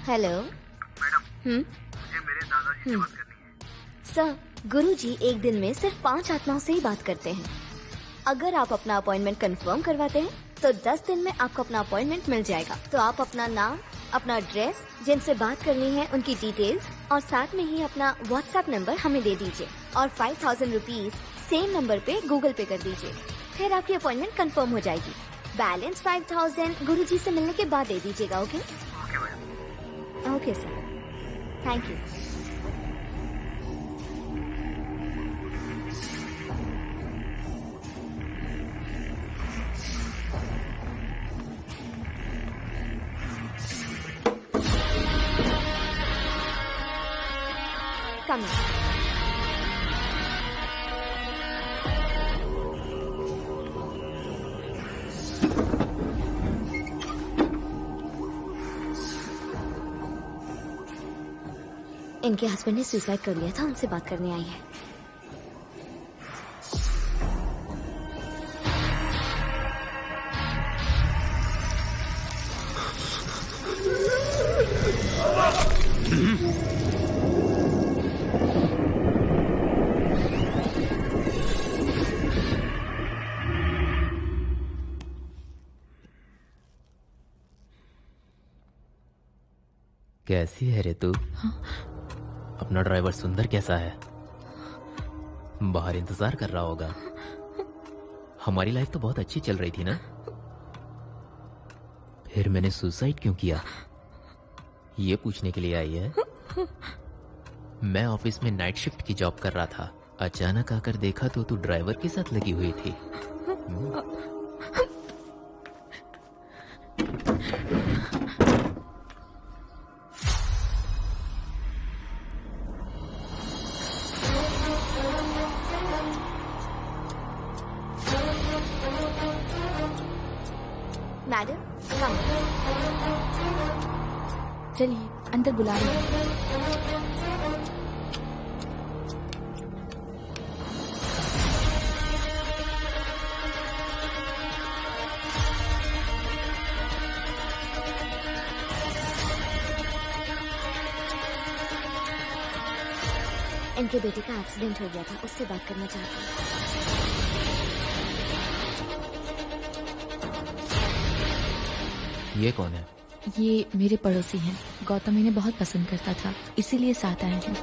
Hello madam, मुझे मेरे दादाजी से बात करनी है। सर, गुरुजी एक दिन में सिर्फ 5 आत्माओं से ही बात करते हैं। अगर आप अपना अपॉइंटमेंट कंफर्म करवाते हैं तो 10 दिन में आपको अपना अपॉइंटमेंट मिल जाएगा। तो आप अपना नाम, अपना एड्रेस, जिनसे बात करनी है उनकी डिटेल्स और साथ में ही अपना व्हाट्सएप नंबर हमें दे दीजिए और 5000 रुपीज सेम नंबर पे गूगल पे कर दीजिए। फिर आपकी अपॉइंटमेंट कंफर्म हो जाएगी। बैलेंस 5000 गुरुजी से मिलने के बाद दे दीजिएगा। Okay okay sir, thank you. Come on. इनके हस्बैंड ने सुसाइड कर लिया था, उनसे बात करने आई है। कैसी है रे तू? अपना ड्राइवर सुंदर कैसा है? बाहर इंतजार कर रहा होगा। हमारी लाइफ तो बहुत अच्छी चल रही थी ना। फिर मैंने सुसाइड क्यों किया, ये पूछने के लिए आई है? मैं ऑफिस में नाइट शिफ्ट की जॉब कर रहा था। अचानक आकर देखा तो तू ड्राइवर के साथ लगी हुई थी। मैडम, कम। चलिए, अंदर बुला रहे हैं। इनके बेटे का एक्सीडेंट हो गया था, उससे बात करना चाहती हूँ। ये कौन है? ये मेरे पड़ोसी हैं। गौतम इन्हें बहुत पसंद करता था, इसीलिए साथ आए हैं।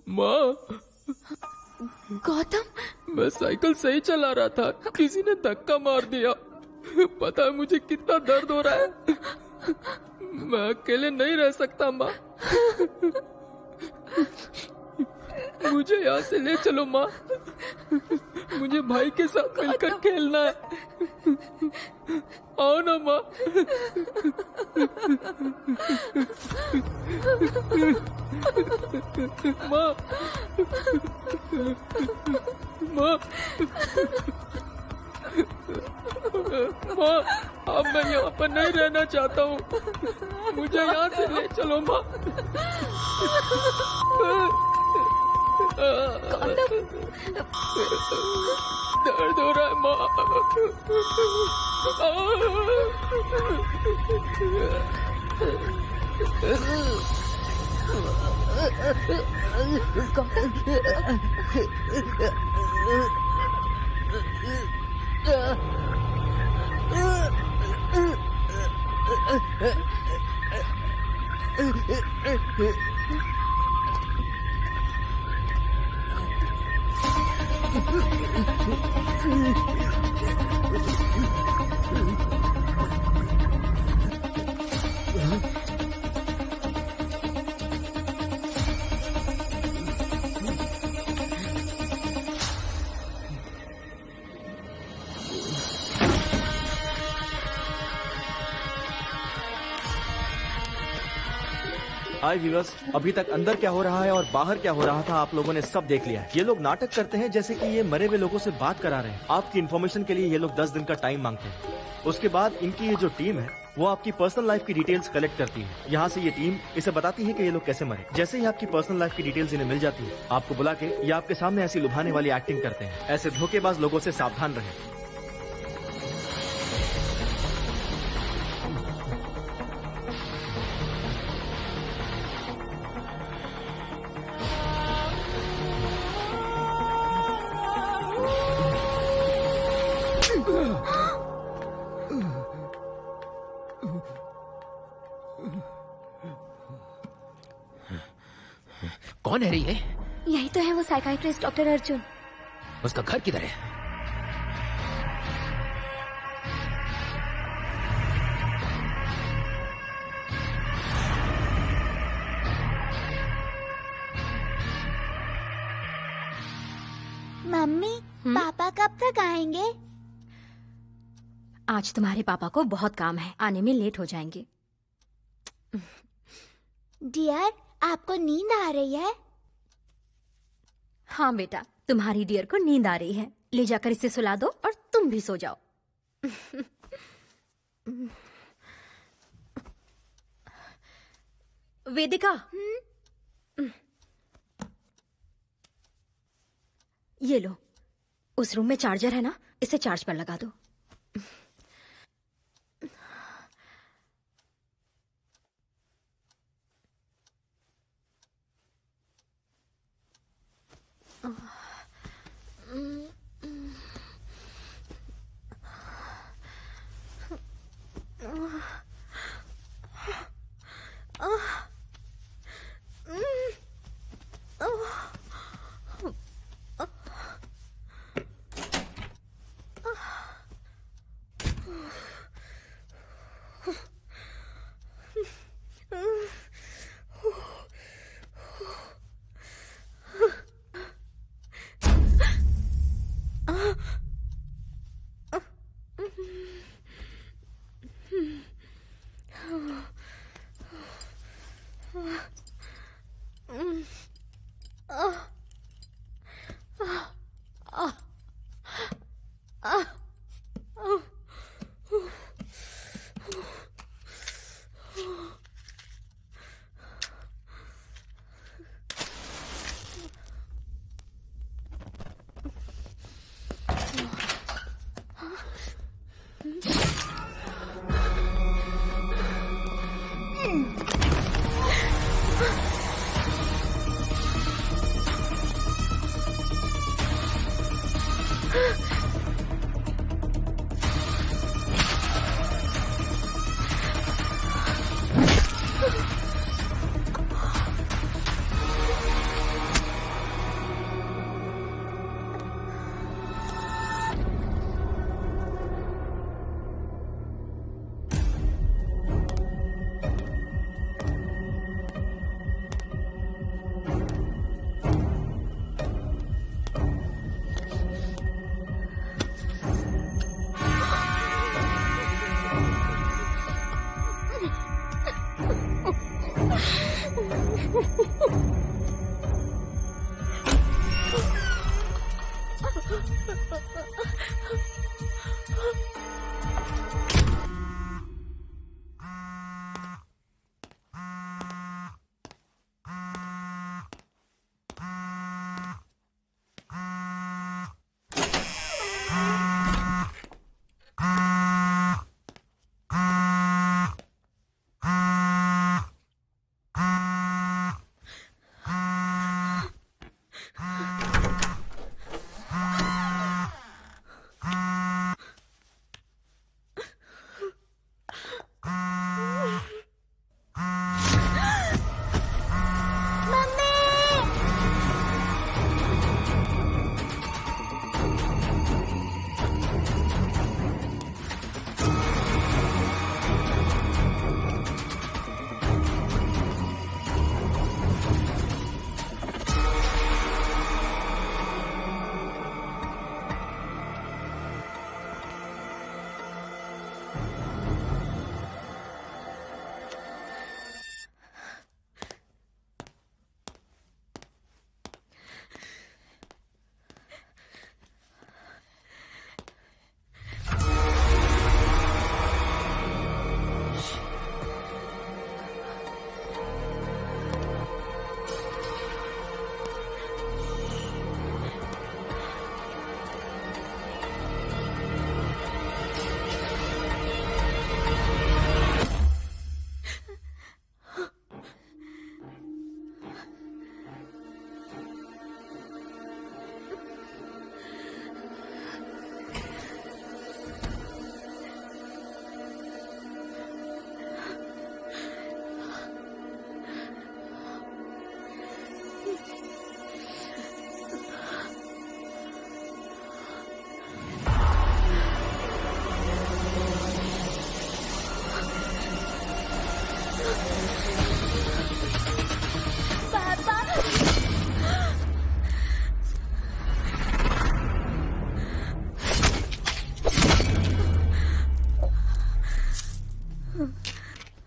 माँ, गौतम, मैं साइकिल सही चला रहा था, किसी ने धक्का मार दिया। पता है मुझे कितना दर्द हो रहा है। मैं अकेले नहीं रह सकता माँ। मुझे यहाँ से ले चलो माँ। मुझे भाई के साथ मिलकर खेलना है। आओ ना माँ। माँ, माँ, माँ, अब मैं यहाँ पर नहीं रहना चाहता हूँ। मुझे यहाँ से ले चलो माँ। दर्द हो रहा है माँ। हाय व्यूअर्स, अभी तक अंदर क्या हो रहा है और बाहर क्या हो रहा था आप लोगों ने सब देख लिया है। ये लोग नाटक करते हैं जैसे कि ये मरे हुए लोगों से बात करा रहे हैं। आपकी इन्फॉर्मेशन के लिए ये लोग 10 दिन का टाइम मांगते हैं। उसके बाद इनकी ये जो टीम है वो आपकी पर्सनल लाइफ की डिटेल्स कलेक्ट करती है। यहाँ से ये टीम इसे बताती है कि ये लोग कैसे मरे। जैसे ही आपकी पर्सनल लाइफ की डिटेल्स इन्हें मिल जाती है, आपको बुला के ये आपके सामने ऐसी लुभाने वाली एक्टिंग करते हैं। ऐसे धोखेबाज लोगों से सावधान रहें। कौन है रे ये? यही तो है वो साइकाइट्रिस्ट डॉक्टर अर्जुन। उसका घर किधर है? मम्मी, पापा कब तक आएंगे? आज तुम्हारे पापा को बहुत काम है, आने में लेट हो जाएंगे। डियर, आपको नींद आ रही है? हाँ बेटा, तुम्हारी डियर को नींद आ रही है। ले जाकर इसे सुला दो और तुम भी सो जाओ। वेदिका, ये लो, उस रूम में चार्जर है ना, इसे चार्ज पर लगा दो।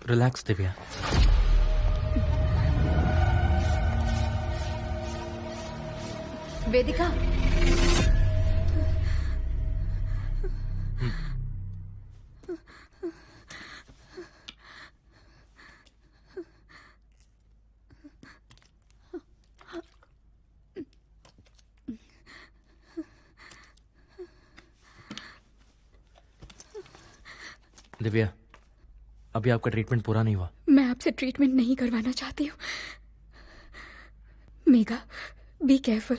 रिलैक्स दिव्या। वेदिका, दिव्या, अभी आपका ट्रीटमेंट पूरा नहीं हुआ। मैं आपसे ट्रीटमेंट नहीं करवाना चाहती हूँ। Megha, be careful.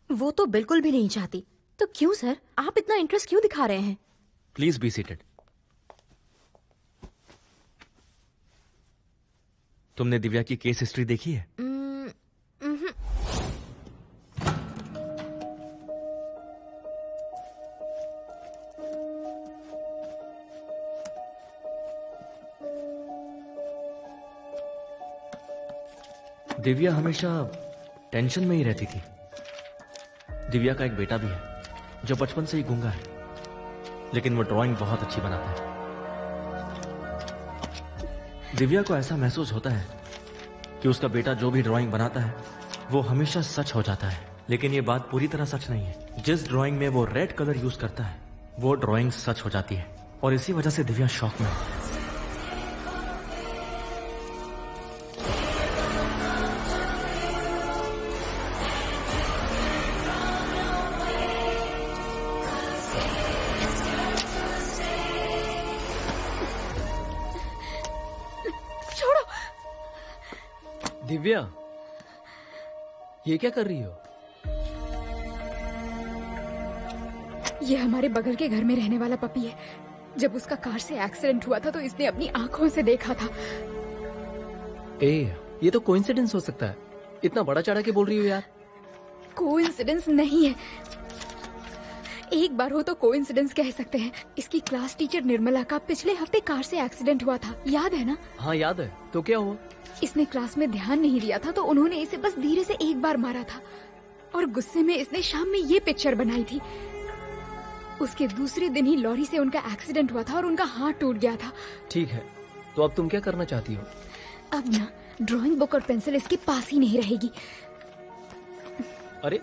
वो तो बिल्कुल भी नहीं चाहती। तो क्यों सर, आप इतना इंटरेस्ट क्यों दिखा रहे हैं? Please be seated. तुमने दिव्या की केस हिस्ट्री देखी है? दिव्या हमेशा टेंशन में ही रहती थी। दिव्या का एक बेटा भी है जो बचपन से ही गूंगा है, लेकिन वो ड्राइंग बहुत अच्छी बनाता है। दिव्या को ऐसा महसूस होता है कि उसका बेटा जो भी ड्राइंग बनाता है वो हमेशा सच हो जाता है, लेकिन ये बात पूरी तरह सच नहीं है। जिस ड्राइंग में वो रेड कलर यूज करता है वो ड्राइंग सच हो जाती है, और इसी वजह से दिव्या शॉक में है। दिव्या, ये क्या कर रही हो? ये हमारे बगल के घर में रहने वाला पपी है। जब उसका कार से एक्सीडेंट हुआ था तो इसने अपनी आंखों से देखा था। ये तो कोइंसिडेंस हो सकता है। इतना बड़ा चढ़ा के बोल रही हो यार। कोइंसिडेंस नहीं है, एक बार हो तो कोइंसिडेंस कह सकते हैं। इसकी क्लास टीचर निर्मला का पिछले हफ्ते कार से एक्सीडेंट हुआ था, याद है ना? हाँ याद है। तो क्या हुआ? इसने क्लास में ध्यान नहीं दिया था तो उन्होंने इसे बस धीरे से एक बार मारा था, और गुस्से में इसने शाम में ये पिक्चर बनाई थी। उसके दूसरे दिन ही लॉरी से उनका एक्सीडेंट हुआ था और उनका हाथ टूट गया था। ठीक है, तो अब तुम क्या करना चाहती हो? अब ना ड्राइंग बुक और पेंसिल इसके पास ही नहीं रहेगी। अरे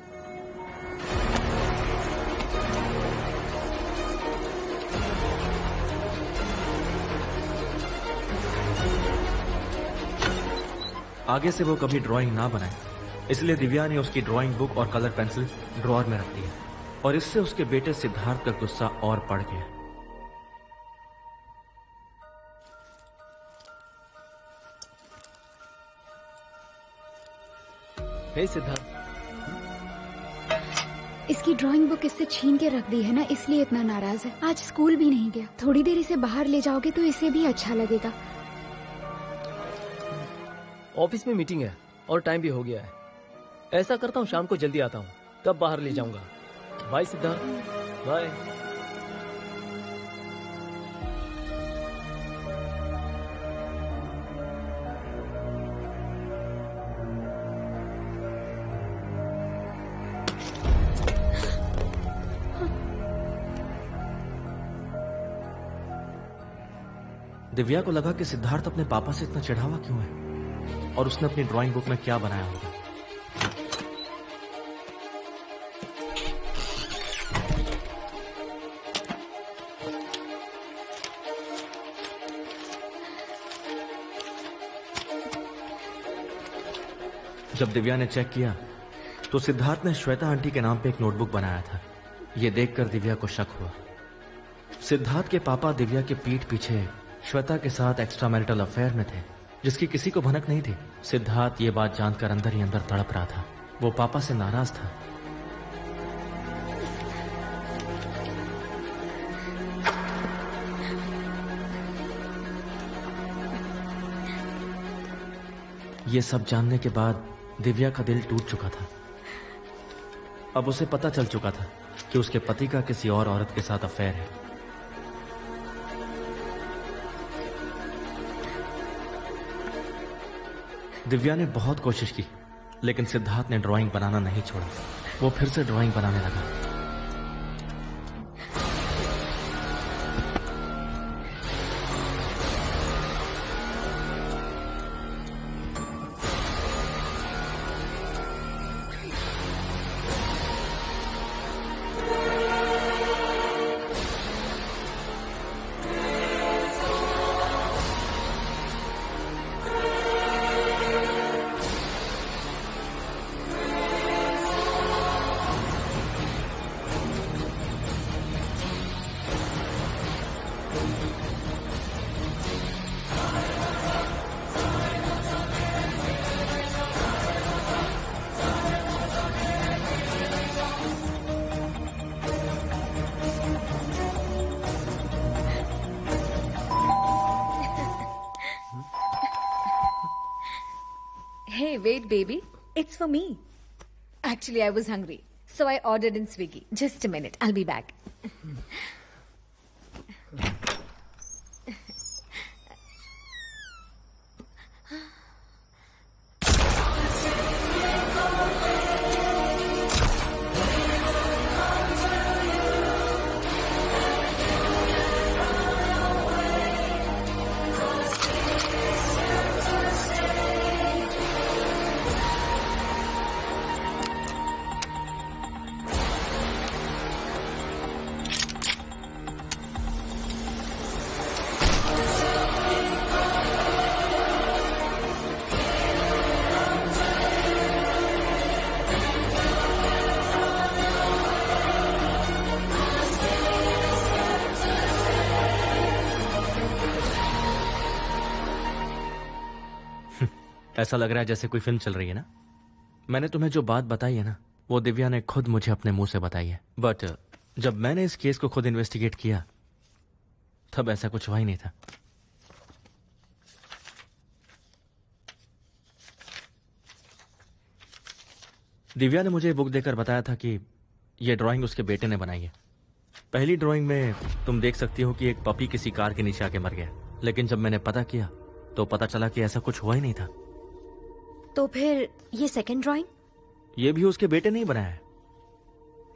आगे से वो कभी ड्राइंग ना बनाए, इसलिए दिव्या ने उसकी ड्राइंग बुक और कलर पेंसिल ड्रॉअर में रख दी है, और इससे उसके बेटे सिद्धार्थ का गुस्सा और बढ़ गया। हे सिद्धार्थ, इसकी ड्राइंग बुक इससे छीन के रख दी है ना, इसलिए इतना नाराज है। आज स्कूल भी नहीं गया। थोड़ी देर इसे बाहर ले जाओगे तो इसे भी अच्छा लगेगा। ऑफिस में मीटिंग है और टाइम भी हो गया है। ऐसा करता हूँ, शाम को जल्दी आता हूँ, तब बाहर ले जाऊंगा। Bye Siddharth, bye. दिव्या को लगा कि सिद्धार्थ अपने पापा से इतना चिढ़ावा क्यों है, और उसने अपनी ड्राइंग बुक में क्या बनाया होगा। जब दिव्या ने चेक किया तो सिद्धार्थ ने श्वेता आंटी के नाम पे एक नोटबुक बनाया था। यह देखकर दिव्या को शक हुआ। सिद्धार्थ के पापा दिव्या के पीठ पीछे श्वेता के साथ एक्स्ट्रा मैरिटल अफेयर में थे, जिसकी किसी को भनक नहीं थी। सिद्धार्थ ये बात जानकर अंदर ही अंदर तड़प रहा था। वो पापा से नाराज था। ये सब जानने के बाद दिव्या का दिल टूट चुका था। अब उसे पता चल चुका था कि उसके पति का किसी और औरत के साथ अफेयर है। दिव्या ने बहुत कोशिश की, लेकिन सिद्धार्थ ने ड्राइंग बनाना नहीं छोड़ा। वो फिर से ड्राइंग बनाने लगा। Hey, wait, baby. It's for me. Actually, I was hungry, so I ordered in Swiggy. Just a minute. I'll be back. ऐसा लग रहा है जैसे कोई फिल्म चल रही है ना। मैंने तुम्हें जो बात बताई है ना, वो दिव्या ने खुद मुझे अपने मुंह से बताई है। बट जब मैंने इस केस को खुद इन्वेस्टिगेट किया तब ऐसा कुछ हुआ ही नहीं था। दिव्या ने मुझे बुक देकर बताया था कि यह ड्राइंग उसके बेटे ने बनाई है। पहली ड्राइंग में तुम देख सकती हो कि एक पपी किसी कार के नीचे आके मर गया, लेकिन जब मैंने पता किया तो पता चला कि ऐसा कुछ हुआ ही नहीं था। तो फिर ये सेकंड ड्राइंग? ये भी उसके बेटे ने ही बनाया है।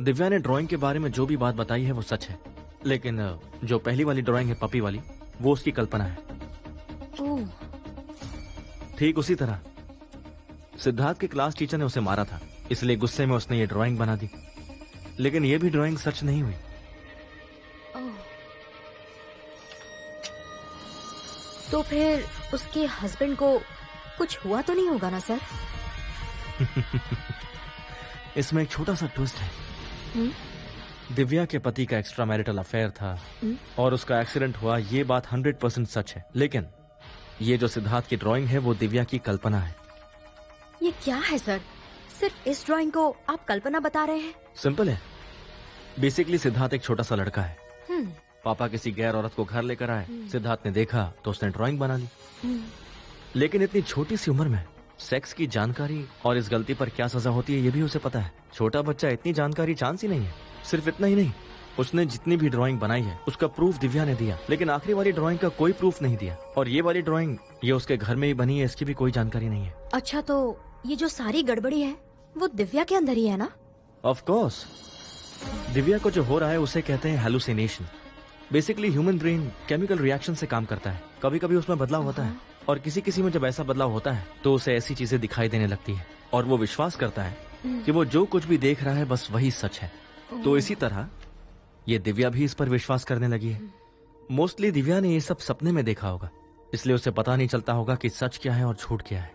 दिव्या ने ड्राइंग के बारे में जो भी बात बताई है वो सच है, लेकिन जो पहली वाली ड्राइंग है पपी वाली, वो उसकी कल्पना है। ओह। ठीक उसी तरह सिद्धार्थ के क्लास टीचर ने उसे मारा था, इसलिए गुस्से में उसने ये ड्राइंग बना दी, लेकिन ये भी ड्राइंग सच नहीं हुई। तो फिर उसके हस्बैंड को कुछ हुआ तो नहीं होगा ना सर? इसमें एक छोटा सा ट्विस्ट है। दिव्या के पति का एक्स्ट्रा मैरिटल अफेयर था और उसका एक्सीडेंट हुआ, ये बात 100% सच है, लेकिन ये जो सिद्धार्थ की ड्राइंग है वो दिव्या की कल्पना है। ये क्या है सर? सिर्फ इस ड्राइंग को आप कल्पना बता रहे हैं? सिंपल है। बेसिकली सिद्धार्थ एक छोटा सा लड़का है। पापा किसी गैर औरत को घर लेकर आए, सिद्धार्थ ने देखा तो उसने ड्राइंग बना ली। लेकिन इतनी छोटी सी उम्र में सेक्स की जानकारी और इस गलती पर क्या सजा होती है ये भी उसे पता है। छोटा बच्चा, इतनी जानकारी चांस ही नहीं है। सिर्फ इतना ही नहीं, उसने जितनी भी ड्राइंग बनाई है उसका प्रूफ दिव्या ने दिया, लेकिन आखिरी वाली ड्राइंग का कोई प्रूफ नहीं दिया। और ये वाली ड्राइंग ये उसके घर में ही बनी है, इसकी भी कोई जानकारी नहीं है। अच्छा, तो ये जो सारी गड़बड़ी है वो दिव्या के अंदर ही है ना? Of course. दिव्या को जो हो रहा है उसे कहते हैं hallucination. Basically human brain chemical reaction से काम करता है। कभी कभी उसमें बदलाव होता है और किसी किसी में जब ऐसा बदलाव होता है तो उसे ऐसी चीजें दिखाई देने लगती है और वो विश्वास करता है कि वो जो कुछ भी देख रहा है बस वही सच है। तो इसी तरह ये दिव्या भी इस पर विश्वास करने लगी है। मोस्टली दिव्या ने ये सब सपने में देखा होगा, इसलिए उसे पता नहीं चलता होगा कि सच क्या है और झूठ क्या है।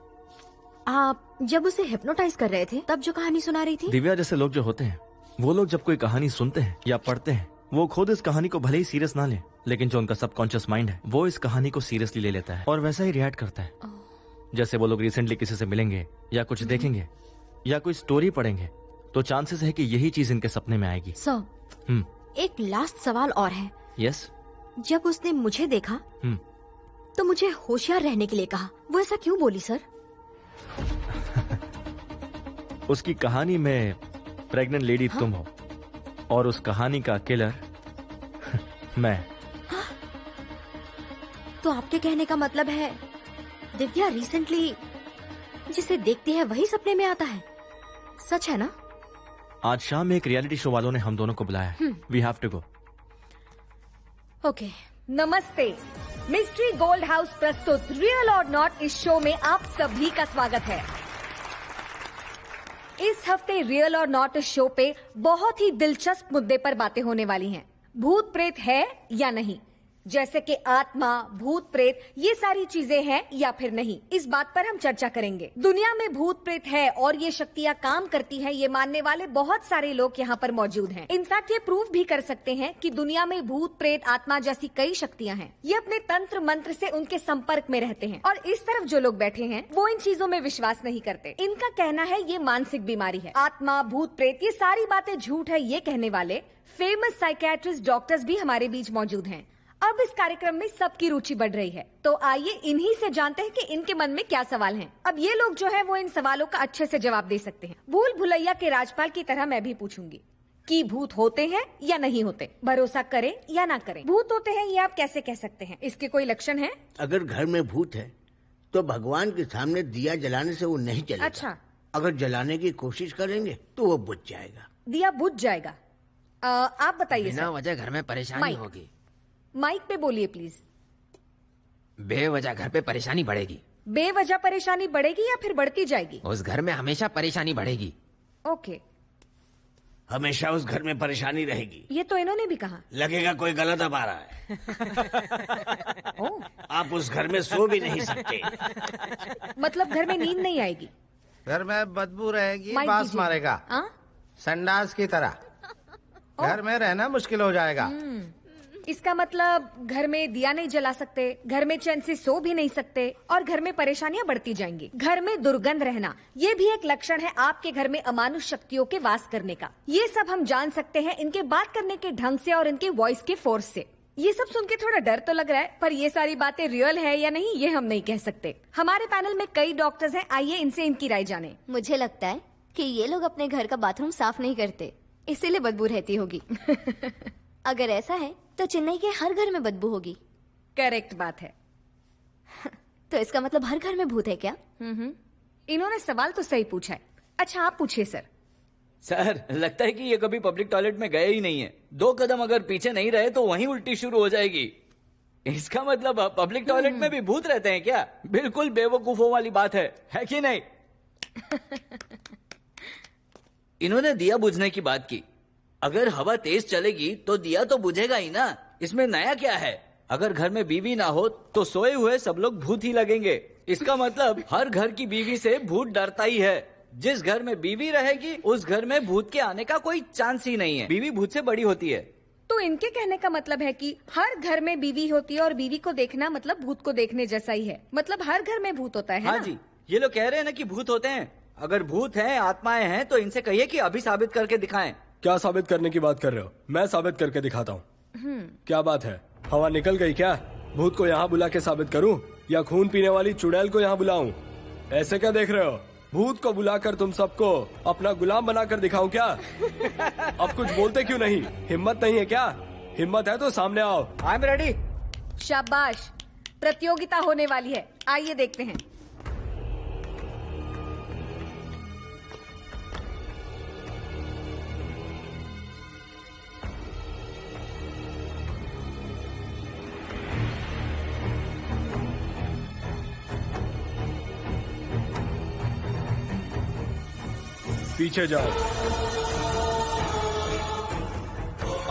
आप जब उसे हिप्नोटाइज कर रहे थे तब जो कहानी सुना रही थी? दिव्या जैसे लोग जो होते हैं, वो लोग जब कोई कहानी सुनते हैं या पढ़ते हैं, वो खुद इस कहानी को भले ही सीरियस ना ले, लेकिन जो उनका सबकॉन्शियस माइंड है वो इस कहानी को सीरियसली ले लेता है और वैसा ही रिएक्ट करता है। जैसे वो लोग रिसेंटली किसी से मिलेंगे या कुछ देखेंगे या कोई स्टोरी पढ़ेंगे तो चांसेस है कि यही चीज इनके सपने में आएगी। सर, एक लास्ट सवाल और है। यस। जब उसने मुझे देखा तो मुझे होशियार रहने के लिए कहा, वो ऐसा क्यों बोली सर? उसकी कहानी में प्रेग्नेंट लेडी तुम हो और उस कहानी का किलर मैं। तो आपके कहने का मतलब है दिव्या रिसेंटली जिसे देखती है वही सपने में आता है? सच है ना? आज शाम में एक रियलिटी शो वालों ने हम दोनों को बुलाया है। We have to go. Okay, नमस्ते। मिस्ट्री गोल्ड हाउस प्रस्तुत रियल और नॉट इस शो में आप सभी का स्वागत है। इस हफ्ते रियल और नॉट इस शो पे बहुत ही दिलचस्प मुद्दे पर बातें होने वाली हैं। भूत प्रेत है या नहीं, जैसे कि आत्मा, भूत प्रेत, ये सारी चीजें हैं या फिर नहीं, इस बात पर हम चर्चा करेंगे। दुनिया में भूत प्रेत है और ये शक्तियां काम करती हैं, ये मानने वाले बहुत सारे लोग यहाँ पर मौजूद हैं। इनफैक्ट ये प्रूव भी कर सकते हैं कि दुनिया में भूत प्रेत, आत्मा जैसी कई शक्तियां हैं। ये अपने तंत्र मंत्र से उनके संपर्क में रहते हैं। और इस तरफ जो लोग बैठे हैं वो इन चीजों में विश्वास नहीं करते। इनका कहना है ये मानसिक बीमारी है। आत्मा, भूत प्रेत, ये सारी बातें झूठ है, ये कहने वाले फेमस साइकियाट्रिस्ट डॉक्टर्स भी हमारे बीच मौजूद हैं। अब इस कार्यक्रम में सबकी रुचि बढ़ रही है, तो आइए इन्हीं से जानते हैं कि इनके मन में क्या सवाल हैं। अब ये लोग जो है वो इन सवालों का अच्छे से जवाब दे सकते हैं। भूल भुलैया के राजपाल की तरह मैं भी पूछूंगी कि भूत होते हैं या नहीं होते, भरोसा करें या ना करें। भूत होते हैं ये आप कैसे कह सकते हैं, इसके कोई लक्षण है? अगर घर में भूत है तो भगवान के सामने दिया जलाने से वो नहीं चलेगा। अच्छा, अगर जलाने की कोशिश करेंगे तो वो बुझ जाएगा। दिया बुझ जाएगा। आप बताइए। बिना वजह घर में परेशानी होगी। माइक पे बोलिए प्लीज। बेवजह घर पे परेशानी बढ़ेगी। बेवजह परेशानी बढ़ेगी या फिर बढ़ती जाएगी? उस घर में हमेशा परेशानी बढ़ेगी। ओके, हमेशा उस घर में परेशानी रहेगी। ये तो इन्होंने भी कहा। लगेगा कोई गलत अब आ रहा है। आप उस घर में सो भी नहीं सकते। मतलब घर में नींद नहीं आएगी? घर में बदबू रहेगी, बास मारेगा, संडास की तरह। घर में रहना मुश्किल हो जाएगा। इसका मतलब घर में दिया नहीं जला सकते, घर में चैन से सो भी नहीं सकते और घर में परेशानियां बढ़ती जाएंगी। घर में दुर्गंध रहना, ये भी एक लक्षण है आपके घर में अमानुष शक्तियों के वास करने का। ये सब हम जान सकते हैं इनके बात करने के ढंग से और इनके वॉइस के फोर्स से। ये सब सुन के थोड़ा डर तो लग रहा है, पर ये सारी बातें रियल है या नहीं ये हम नहीं कह सकते। हमारे पैनल में कई डॉक्टर्स हैं, आइए इनसे इनकी राय जाने। मुझे लगता है कि ये लोग अपने घर का बाथरूम साफ नहीं करते, इसीलिए बदबू रहती होगी। अगर ऐसा है तो चेन्नई के हर घर में बदबू होगी। करेक्ट बात है। तो इसका मतलब हर घर में भूत है क्या? इन्होंने सवाल तो सही पूछा है। अच्छा, आप पूछिए सर। सर, लगता है कि ये कभी पब्लिक टॉयलेट में गए ही नहीं है। 2 कदम अगर पीछे नहीं रहे तो वहीं उल्टी शुरू हो जाएगी। इसका मतलब पब्लिक टॉयलेट में भी भूत रहते हैं क्या? बिल्कुल बेवकूफों वाली बात है कि नहीं? इन्होंने दिया बुझने की बात की। अगर हवा तेज चलेगी तो दिया तो बुझेगा ही ना, इसमें नया क्या है? अगर घर में बीवी ना हो तो सोए हुए सब लोग भूत ही लगेंगे। इसका मतलब हर घर की बीवी से भूत डरता ही है। जिस घर में बीवी रहेगी उस घर में भूत के आने का कोई चांस ही नहीं है। बीवी भूत से बड़ी होती है। तो इनके कहने का मतलब है कि हर घर में बीवी होती है और बीवी को देखना मतलब भूत को देखने जैसा ही है। मतलब हर घर में भूत होता है हाँ ना? जी, ये लोग कह रहे हैं ना कि भूत होते हैं। अगर भूत हैं, आत्माएं हैं, तो इनसे कहिए कि अभी साबित करके दिखाएं। क्या साबित करने की बात कर रहे हो? मैं साबित करके दिखाता हूँ। क्या बात है, हवा निकल गई क्या? भूत को यहाँ बुला के साबित करूँ या खून पीने वाली चुड़ैल को यहाँ बुलाऊं? ऐसे क्या देख रहे हो? भूत को बुलाकर तुम सबको अपना गुलाम बनाकर दिखाऊं क्या? अब कुछ बोलते क्यों नहीं? हिम्मत नहीं है क्या? हिम्मत है तो सामने आओ। I am ready. शाबाश, प्रतियोगिता होने वाली है, आइए देखते हैं। पीछे जाओ,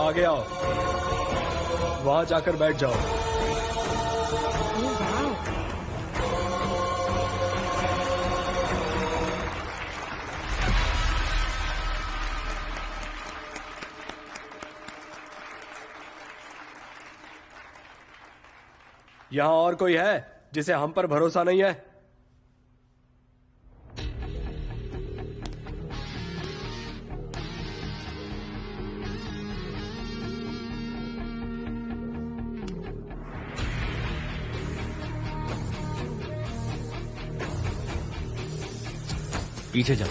आगे आओ, वहां जाकर बैठ जाओ। यहां और कोई है जिसे हम पर भरोसा नहीं है? पीछे जाओ,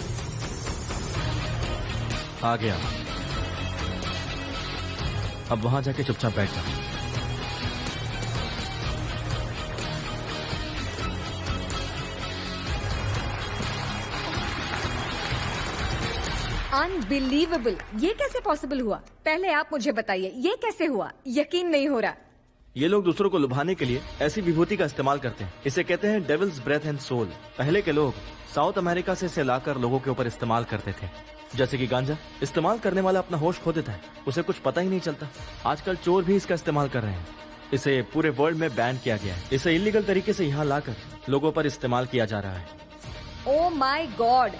आ गया। अब वहां जाके चुपचाप बैठ जाओ। अनबिलीवेबल, ये कैसे पॉसिबल हुआ? पहले आप मुझे बताइए, ये कैसे हुआ? यकीन नहीं हो रहा। ये लोग दूसरों को लुभाने के लिए ऐसी विभूति का इस्तेमाल करते हैं। इसे कहते हैं डेविल्स ब्रेथ एंड सोल। पहले के लोग साउथ अमेरिका से इसे लाकर लोगों के ऊपर इस्तेमाल करते थे। जैसे कि गांजा, इस्तेमाल करने वाला अपना होश खो देता है, उसे कुछ पता ही नहीं चलता। आजकल चोर भी इसका इस्तेमाल कर रहे हैं। इसे पूरे वर्ल्ड में बैन किया गया है। इसे इलीगल तरीके से यहाँ लाकर लोगों पर इस्तेमाल किया जा रहा है। ओह माय गॉड,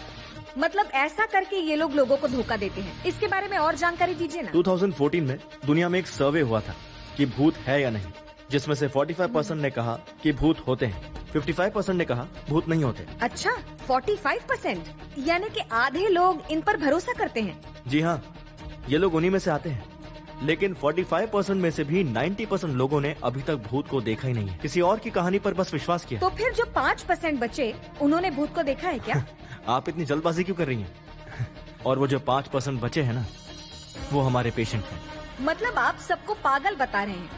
मतलब ऐसा करके ये लोग लोगों को धोखा देते हैं। इसके बारे में और जानकारी दीजिए ना। 2014 में दुनिया में एक सर्वे हुआ था कि भूत है या नहीं, जिसमें से 45% ने कहा कि भूत होते हैं, 55% ने कहा भूत नहीं होते। अच्छा, 45%, यानी कि आधे लोग इन पर भरोसा करते हैं। जी हाँ, ये लोग उन्हीं में से आते हैं। लेकिन 45% में से भी 90% लोगों ने अभी तक भूत को देखा ही नहीं है, किसी और की कहानी पर बस विश्वास किया। तो फिर जो 5% बचे, उन्होंने भूत को देखा है क्या? आप इतनी जल्दबाजी क्यों कर रही हैं? और वो जो 5% बचे हैं ना, वो हमारे पेशेंट हैं। मतलब आप सबको पागल बता रहे हैं।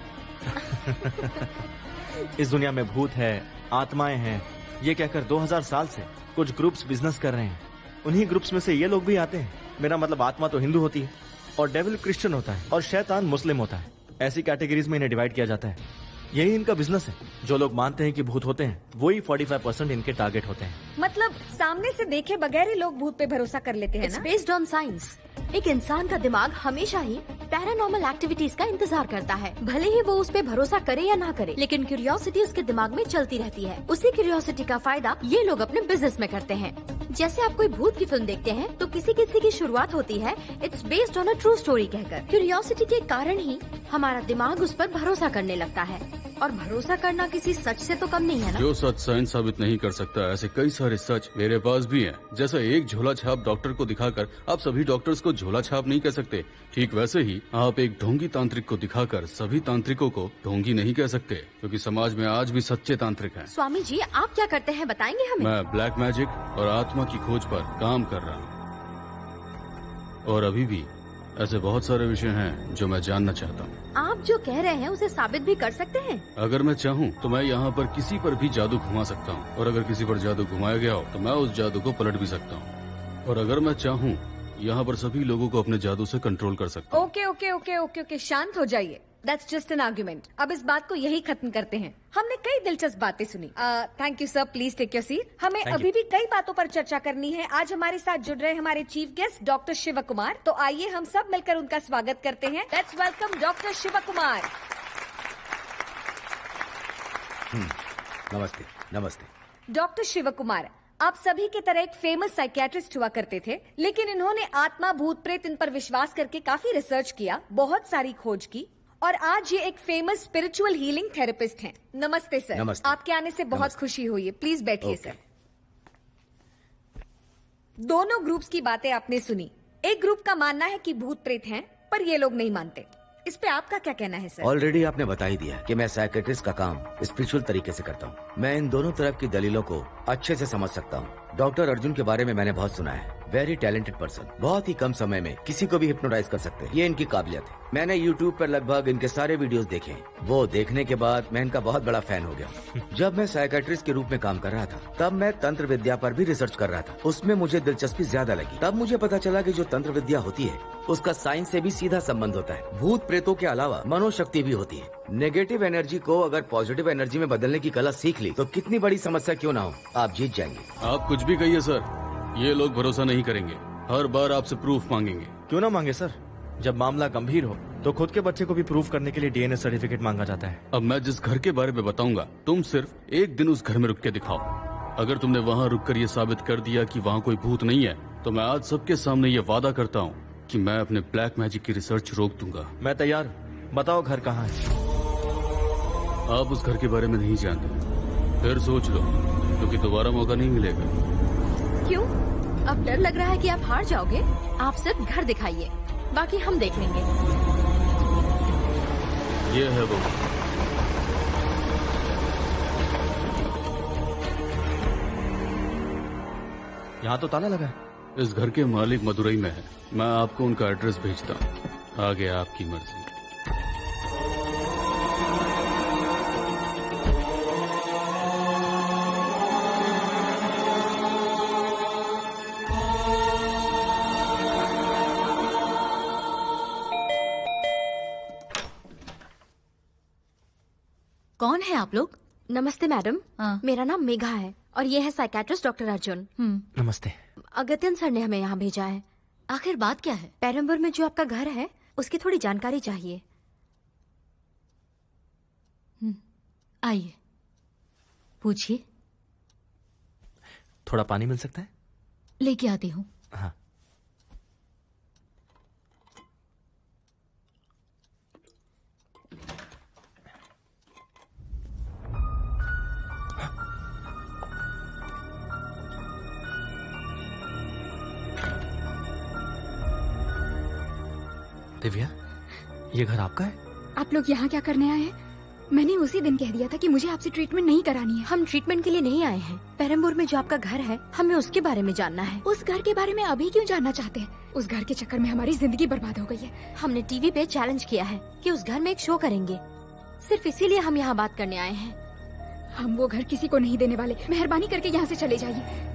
इस दुनिया में भूत है, आत्माएं हैं, ये कहकर 2000 साल से कुछ ग्रुप्स बिजनेस कर रहे हैं। उन्हीं ग्रुप्स में से ये लोग भी आते हैं। मेरा मतलब आत्मा तो हिंदू होती है और डेविल क्रिश्चियन होता है और शैतान मुस्लिम होता है। ऐसी कैटेगरीज में इन्हें डिवाइड किया जाता है। यही इनका बिजनेस है। जो लोग मानते हैं कि भूत होते हैं, वही 45% इनके टारगेट होते हैं। मतलब सामने से देखे बगैर ही लोग भूत पे भरोसा कर लेते हैं ना? Based on science. एक इंसान का दिमाग हमेशा ही पैरानॉर्मल एक्टिविटीज का इंतजार करता है, भले ही वो उस पे भरोसा करे या ना करे, लेकिन क्यूरियोसिटी उसके दिमाग में चलती रहती है। उसी क्यूरियोसिटी का फायदा ये लोग अपने बिजनेस में करते हैं। जैसे आप कोई भूत की फिल्म देखते हैं तो किसी किसी की शुरुआत होती है it's based on a true story कहकर। क्यूरियोसिटी के कारण ही हमारा दिमाग उस पर भरोसा करने लगता है, और भरोसा करना किसी सच से तो कम नहीं है ना? जो सच साइंस साबित नहीं कर सकता, ऐसे कई सारे सच मेरे पास भी हैं। जैसा एक झोला छाप डॉक्टर को दिखाकर आप सभी डॉक्टर्स को झोला छाप नहीं कह सकते, ठीक वैसे ही आप एक ढोंगी तांत्रिक को दिखाकर सभी तांत्रिकों को ढोंगी नहीं कह सकते, क्योंकि समाज में आज भी सच्चे तांत्रिक हैं। स्वामी जी, आप क्या करते हैं बताएंगे हमें? मैं ब्लैक मैजिक और आत्मा की खोज पर काम कर रहा हूँ, और अभी भी ऐसे बहुत सारे विषय हैं जो मैं जानना चाहता हूँ। आप जो कह रहे हैं उसे साबित भी कर सकते हैं? अगर मैं चाहूँ तो मैं यहाँ पर किसी पर भी जादू घुमा सकता हूँ, और अगर किसी पर जादू घुमाया गया हो तो मैं उस जादू को पलट भी सकता हूँ, और अगर मैं चाहूँ यहाँ पर सभी लोगों को अपने जादू से कंट्रोल कर सकता हूँ। Okay okay okay okay okay, शांत हो जाइए। That's just an argument. अब इस बात को यही खत्म करते हैं। हमने कई दिलचस्प बातें सुनी। Thank you sir, please take your seat. हमें अभी भी कई बातों पर चर्चा करनी है। आज हमारे साथ जुड़ रहे हमारे chief guest doctor Shiv Kumar. तो आइए हम सब मिलकर उनका स्वागत करते हैं। Let's welcome doctor Shiv Kumar. नमस्ते। नमस्ते डॉक्टर शिव कुमार, आप सभी की तरह एक फेमस साइकियाट्रिस्ट हुआ करते थे, लेकिन इन्होंने आत्मा, भूत प्रेत इन पर विश्वास करके काफी रिसर्च किया, बहुत सारी खोज की, और आज ये एक फेमस स्पिरिचुअल हीलिंग थेरेपिस्ट हैं। नमस्ते सर। नमस्ते। आपके आने से बहुत खुशी हुई है। प्लीज बैठिए सर। दोनों ग्रुप्स की बातें आपने सुनी। एक ग्रुप का मानना है कि भूत प्रेत हैं, पर ये लोग नहीं मानते। इस पे आपका क्या कहना है सर? ऑलरेडी आपने बता ही दिया कि मैं साइकेट्रिस्ट का काम स्पिरिचुअल तरीके से करता हूँ। मैं इन दोनों तरफ की दलीलों को अच्छे से समझ सकता हूँ। डॉक्टर अर्जुन के बारे में मैंने बहुत सुना है। वेरी टैलेंटेड पर्सन, बहुत ही कम समय में किसी को भी हिप्नोटाइज कर सकते हैं, ये इनकी काबिलियत है। मैंने YouTube पर लगभग इनके सारे वीडियोस देखे। वो देखने के बाद मैं इनका बहुत बड़ा फैन हो गया। जब मैं साइकेट्रिस्ट के रूप में काम कर रहा था, तब मैं तंत्र विद्या पर भी रिसर्च कर रहा था। उसमें मुझे दिलचस्पी ज्यादा लगी। तब मुझे पता चला कि जो तंत्र विद्या होती है उसका साइंस से भी सीधा संबंध होता है। भूत प्रेतों के अलावा मनोशक्ति भी होती है। नेगेटिव एनर्जी को अगर पॉजिटिव एनर्जी में बदलने की कला सीख ली तो कितनी बड़ी समस्या क्यों ना हो, आप जीत जाएंगे। आप कुछ भी कहिए सर, ये लोग भरोसा नहीं करेंगे। हर बार आपसे प्रूफ मांगेंगे। क्यों ना मांगे सर, जब मामला गंभीर हो तो खुद के बच्चे को भी प्रूफ करने के लिए डीएनए सर्टिफिकेट मांगा जाता है। अब मैं जिस घर के बारे में बताऊंगा, तुम सिर्फ एक दिन उस घर में रुक के दिखाओ। अगर तुमने वहाँ रुक कर ये साबित कर दिया कि वहाँ कोई भूत नहीं है, तो मैं आज सबके सामने ये वादा करता हूँ कि मैं अपने ब्लैक मैजिक की रिसर्च रोक दूंगा। मैं तैयार हूँ, बताओ घर कहाँ है। आप उस घर के बारे में नहीं जानते, फिर सोच लो, क्योंकि दोबारा मौका नहीं मिलेगा। क्यों? अब डर लग रहा है कि आप हार जाओगे? आप सिर्फ घर दिखाइए, बाकी हम देख लेंगे। ये है वो। यहाँ तो ताला लगा है। इस घर के मालिक मदुरई में है। मैं आपको उनका एड्रेस भेजता हूँ, आगे आपकी मर्जी। कौन है आप लोग? नमस्ते मैडम। मेरा नाम मेघा है और ये है साइकेट्रिस्ट डॉक्टर अर्जुन। नमस्ते। अगत्यन सर ने हमें यहाँ भेजा है। आखिर बात क्या है? पेरम्बूर में जो आपका घर है उसकी थोड़ी जानकारी चाहिए। आइए, पूछिए। थोड़ा पानी मिल सकता है? लेके आती हूँ। हाँ। दिव्या, ये घर आपका है? आप लोग यहाँ क्या करने आए हैं? मैंने उसी दिन कह दिया था कि मुझे आपसे ट्रीटमेंट नहीं करानी है। हम ट्रीटमेंट के लिए नहीं आए हैं। पेरम्बूर में जो आपका घर है हमें उसके बारे में जानना है। उस घर के बारे में अभी क्यों जानना चाहते हैं? उस घर के चक्कर में हमारी जिंदगी बर्बाद हो गई है। हमने टीवी पे चैलेंज किया है कि उस घर में एक शो करेंगे। सिर्फ इसीलिए हम यहाँ बात करने आए हैं। हम वो घर किसी को नहीं देने वाले। मेहरबानी करके यहाँ से चले जाइए।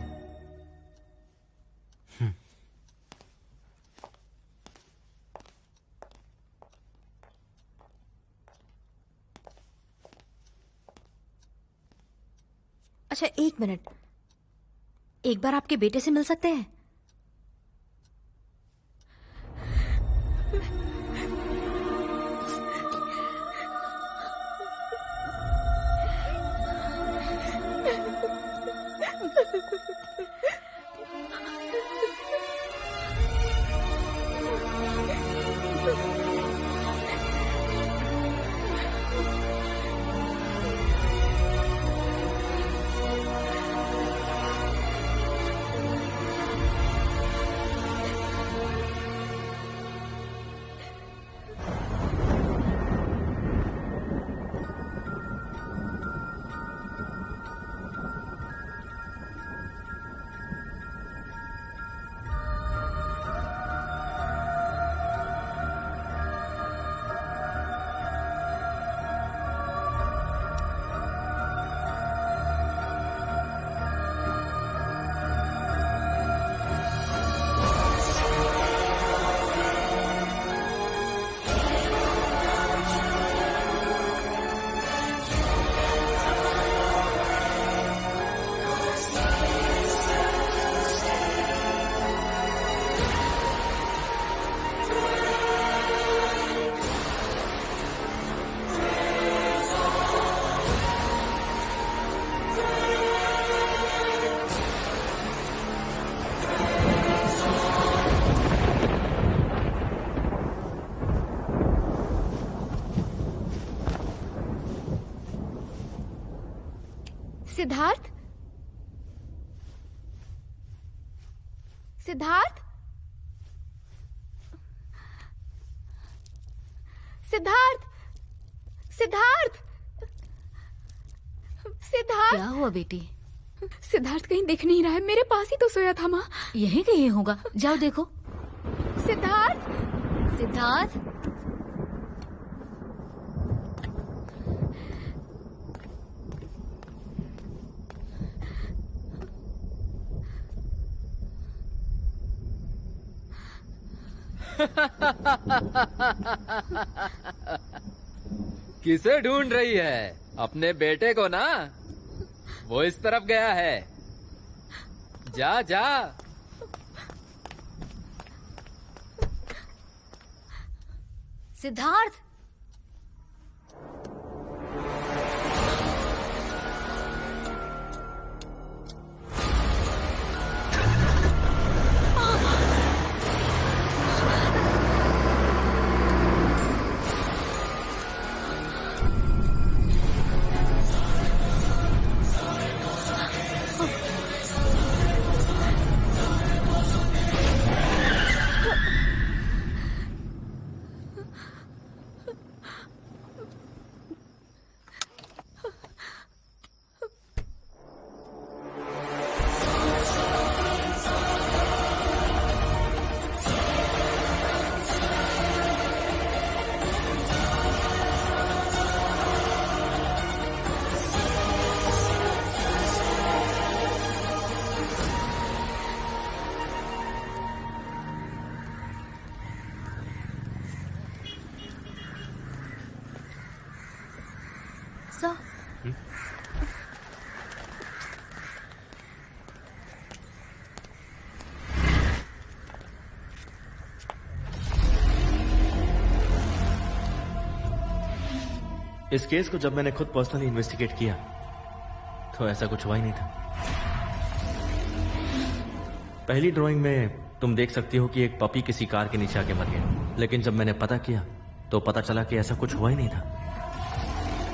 अच्छा, एक मिनट, एक बार आपके बेटे से मिल सकते हैं? सिद्धार्थ, सिद्धार्थ, सिद्धार्थ, सिद्धार्थ, सिद्धार्थ। क्या हुआ बेटी? सिद्धार्थ कहीं दिख नहीं रहा है। मेरे पास ही तो सोया था माँ। यहीं कहीं होगा, जाओ देखो। सिद्धार्थ, सिद्धार्थ। किसे ढूंढ रही है? अपने बेटे को ना। वो इस तरफ गया है। जा जा। सिद्धार्थ, सर इस केस को जब मैंने खुद पर्सनली इन्वेस्टिगेट किया तो ऐसा कुछ हुआ ही नहीं था। पहली ड्राइंग में तुम देख सकती हो कि एक पपी किसी कार के नीचे आके मर गया, लेकिन जब मैंने पता किया तो पता चला कि ऐसा कुछ हुआ ही नहीं था।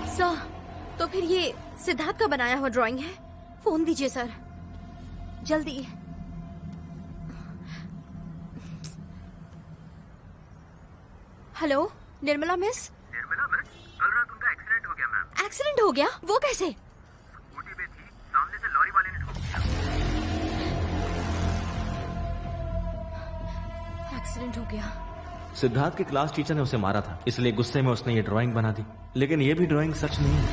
सर, तो फिर ये सिद्धार्थ का बनाया हुआ ड्राइंग है? फोन दीजिए सर, जल्दी। Hello, Nirmala miss? Nirmala miss, कल रात उनका एक्सीडेंट हो गया मैम। एक्सीडेंट हो गया? वो कैसे? स्कूटी पे थी, सामने से लॉरी वाले ने ठोक दिया। एक्सीडेंट हो गया। सिद्धार्थ के क्लास टीचर ने उसे मारा था, इसलिए गुस्से में उसने ये ड्राइंग बना दी, लेकिन ये भी ड्राइंग सच नहीं है।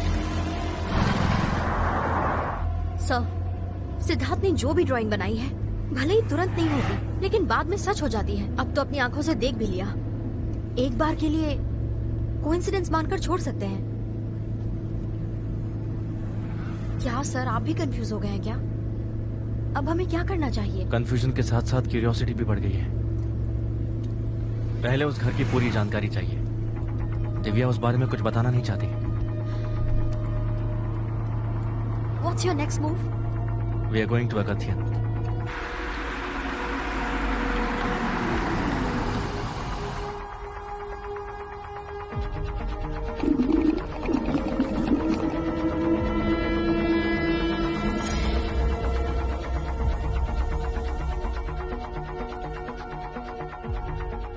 सर, सिद्धार्थ ने जो भी ड्राइंग बनाई है भले ही तुरंत नहीं होती, लेकिन बाद में सच हो जाती है। अब तो अपनी आंखों से देख भी लिया, एक बार के लिए कोइंसिडेंस मानकर छोड़ सकते हैं। क्या सर, आप भी कंफ्यूज हो गए हैं क्या? अब हमें क्या करना चाहिए? कंफ्यूजन के साथ साथ क्यूरियोसिटी भी बढ़ गई है। पहले उस घर की पूरी जानकारी चाहिए। दिव्या उस बारे में कुछ बताना नहीं चाहती। What's your next move? We are going to Agathian.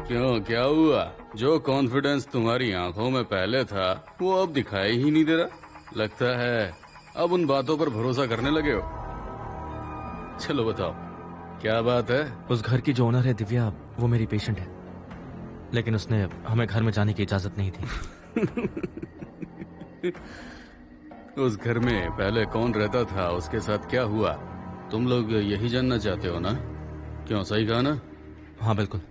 क्यों, क्या हुआ? जो कॉन्फिडेंस तुम्हारी आंखों में पहले था वो अब दिखाई ही नहीं दे रहा। लगता है अब उन बातों पर भरोसा करने लगे हो। चलो बताओ, क्या बात है? उस घर की जो ओनर है दिव्या, वो मेरी पेशेंट है, लेकिन उसने हमें घर में जाने की इजाजत नहीं थी। उस घर में पहले कौन रहता था, उसके साथ क्या हुआ, तुम लोग यही जानना चाहते हो ना? क्यों, सही कहा ना? हाँ बिल्कुल।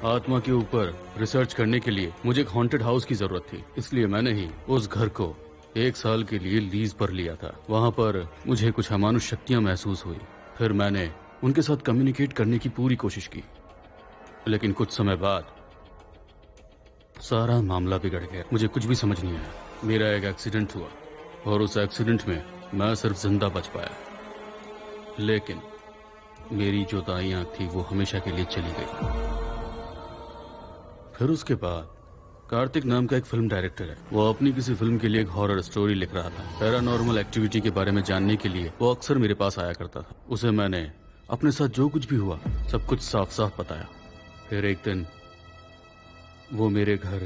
आत्मा के ऊपर रिसर्च करने के लिए मुझे एक हॉन्टेड हाउस की जरूरत थी, इसलिए मैंने ही उस घर को 1 साल के लिए लीज पर लिया था। वहाँ पर मुझे कुछ अमानुष शक्तियाँ महसूस हुई। फिर मैंने उनके साथ कम्युनिकेट करने की पूरी कोशिश की, लेकिन कुछ समय बाद सारा मामला बिगड़ गया। मुझे कुछ भी समझ नहीं आया। मेरा एक एक्सीडेंट हुआ और उस एक्सीडेंट में मैं सिर्फ जिंदा बच पाया, लेकिन मेरी जो दाईं आंख थी वो हमेशा के लिए चली गई। फिर उसके बाद कार्तिक नाम का एक फिल्म डायरेक्टर है, वो अपनी किसी फिल्म के लिए एक हॉरर स्टोरी लिख रहा था। पैरानॉर्मल एक्टिविटी के बारे में जानने के लिए वो अक्सर मेरे पास आया करता था। उसे मैंने अपने साथ जो कुछ भी हुआ सब कुछ साफ साफ बताया। फिर एक दिन वो मेरे घर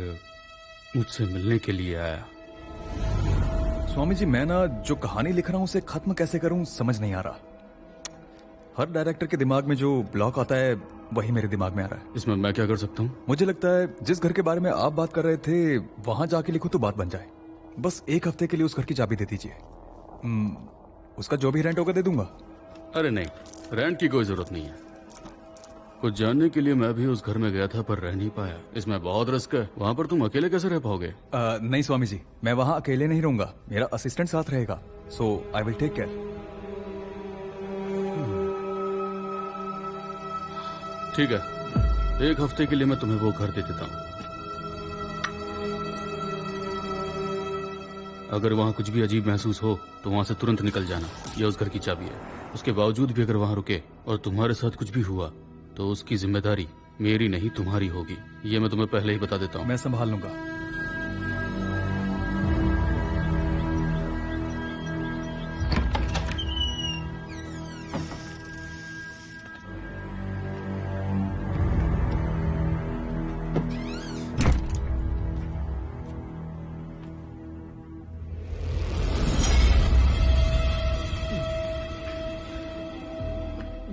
मुझसे मिलने के लिए आया। स्वामी जी, मैं ना जो कहानी लिख रहा हूँ उसे खत्म कैसे करूँ समझ नहीं आ रहा। हर डायरेक्टर के दिमाग में जो ब्लॉक आता है वही मेरे दिमाग में आ रहा है। इसमें मैं क्या कर सकता हूँ? मुझे लगता है जिस घर के बारे में आप बात कर रहे थे वहां जाके लिखो तो बात बन जाए। बस 1 हफ्ते के लिए उस घर की चाबी दे दीजिए। उसका जो भी रेंट होगा दे दूंगा। अरे नहीं, रेंट की कोई जरूरत नहीं है। कुछ जानने के लिए मैं भी उस घर में गया था पर रह नहीं पाया। इसमें बहुत रिस्क है। वहाँ पर तुम अकेले कैसे रह पाओगे? नहीं स्वामी जी, मैं वहाँ अकेले नहीं रहूंगा, मेरा असिस्टेंट साथ रहेगा। सो आई विल टेक केयर। ठीक है, 1 हफ्ते के लिए मैं तुम्हें वो घर दे देता हूँ। अगर वहाँ कुछ भी अजीब महसूस हो तो वहाँ से तुरंत निकल जाना। यह उस घर की चाबी है। उसके बावजूद भी अगर वहाँ रुके और तुम्हारे साथ कुछ भी हुआ तो उसकी जिम्मेदारी मेरी नहीं तुम्हारी होगी। ये मैं तुम्हें पहले ही बता देता हूँ। मैं संभाल लूंगा।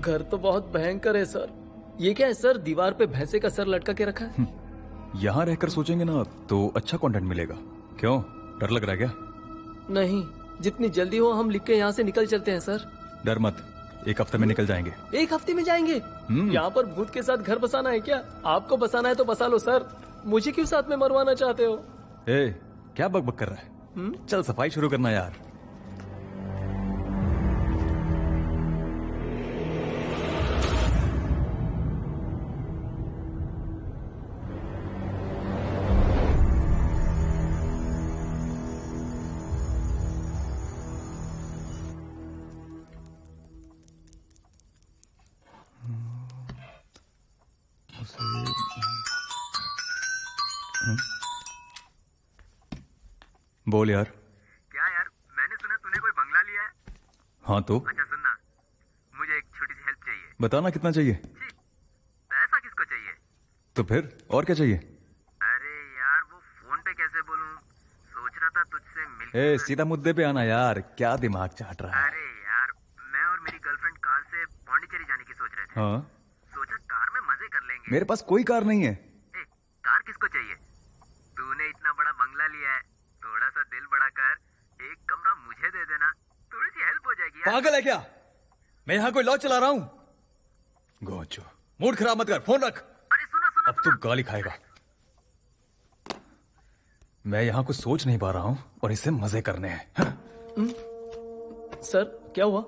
घर तो बहुत भयंकर है सर। ये क्या है सर, दीवार पे भैंसे का सर लटका के रखा है? यहाँ रहकर सोचेंगे ना तो अच्छा कंटेंट मिलेगा। क्यों, डर लग रहा है क्या? नहीं, जितनी जल्दी हो हम लिख के यहाँ से निकल चलते हैं सर। डर मत, 1 हफ्ते में निकल जाएंगे। 1 हफ्ते में जाएंगे? यहाँ पर भूत के साथ घर बसाना है क्या? आपको बसाना है तो बसा लो सर, मुझे क्यों साथ में मरवाना चाहते हो? ए, क्या बकबक कर रहा है? चल सफाई शुरू करना यार। बोल यार। क्या यार, मैंने सुना तूने कोई बंगला लिया है। हाँ तो अच्छा सुनना, मुझे एक छोटी सी हेल्प चाहिए। बताना कितना चाहिए। पैसा किसको चाहिए? तो फिर और क्या चाहिए? अरे यार वो फोन पे कैसे बोलूं, सोच रहा था तुझसे मिल। ए, सीधा मुद्दे पे आना यार, क्या दिमाग चाट रहा है? अरे यार, मैं और मेरी गर्लफ्रेंड कार से पौंडीचेरी जाने की सोच रहे थे। हाँ, सोचा कार में मजे कर लेंगे। मेरे पास कोई कार नहीं है। कार किसको चाहिए? तूने इतना बड़ा बंगला लिया है, थोड़ा सा दिल बड़ा कर, एक कमरा मुझे दे देना, थोड़ी सी हेल्प हो जाएगी यार। पागल है क्या? मैं यहाँ कोई लॉ चला रहा हूँ? गोचो, मूड खराब मत कर, फोन रख। अरे सुनो अब तू गाली खाएगा। मैं यहाँ कुछ सोच नहीं पा रहा हूँ और इसे मजे करने हैं। सर क्या हुआ?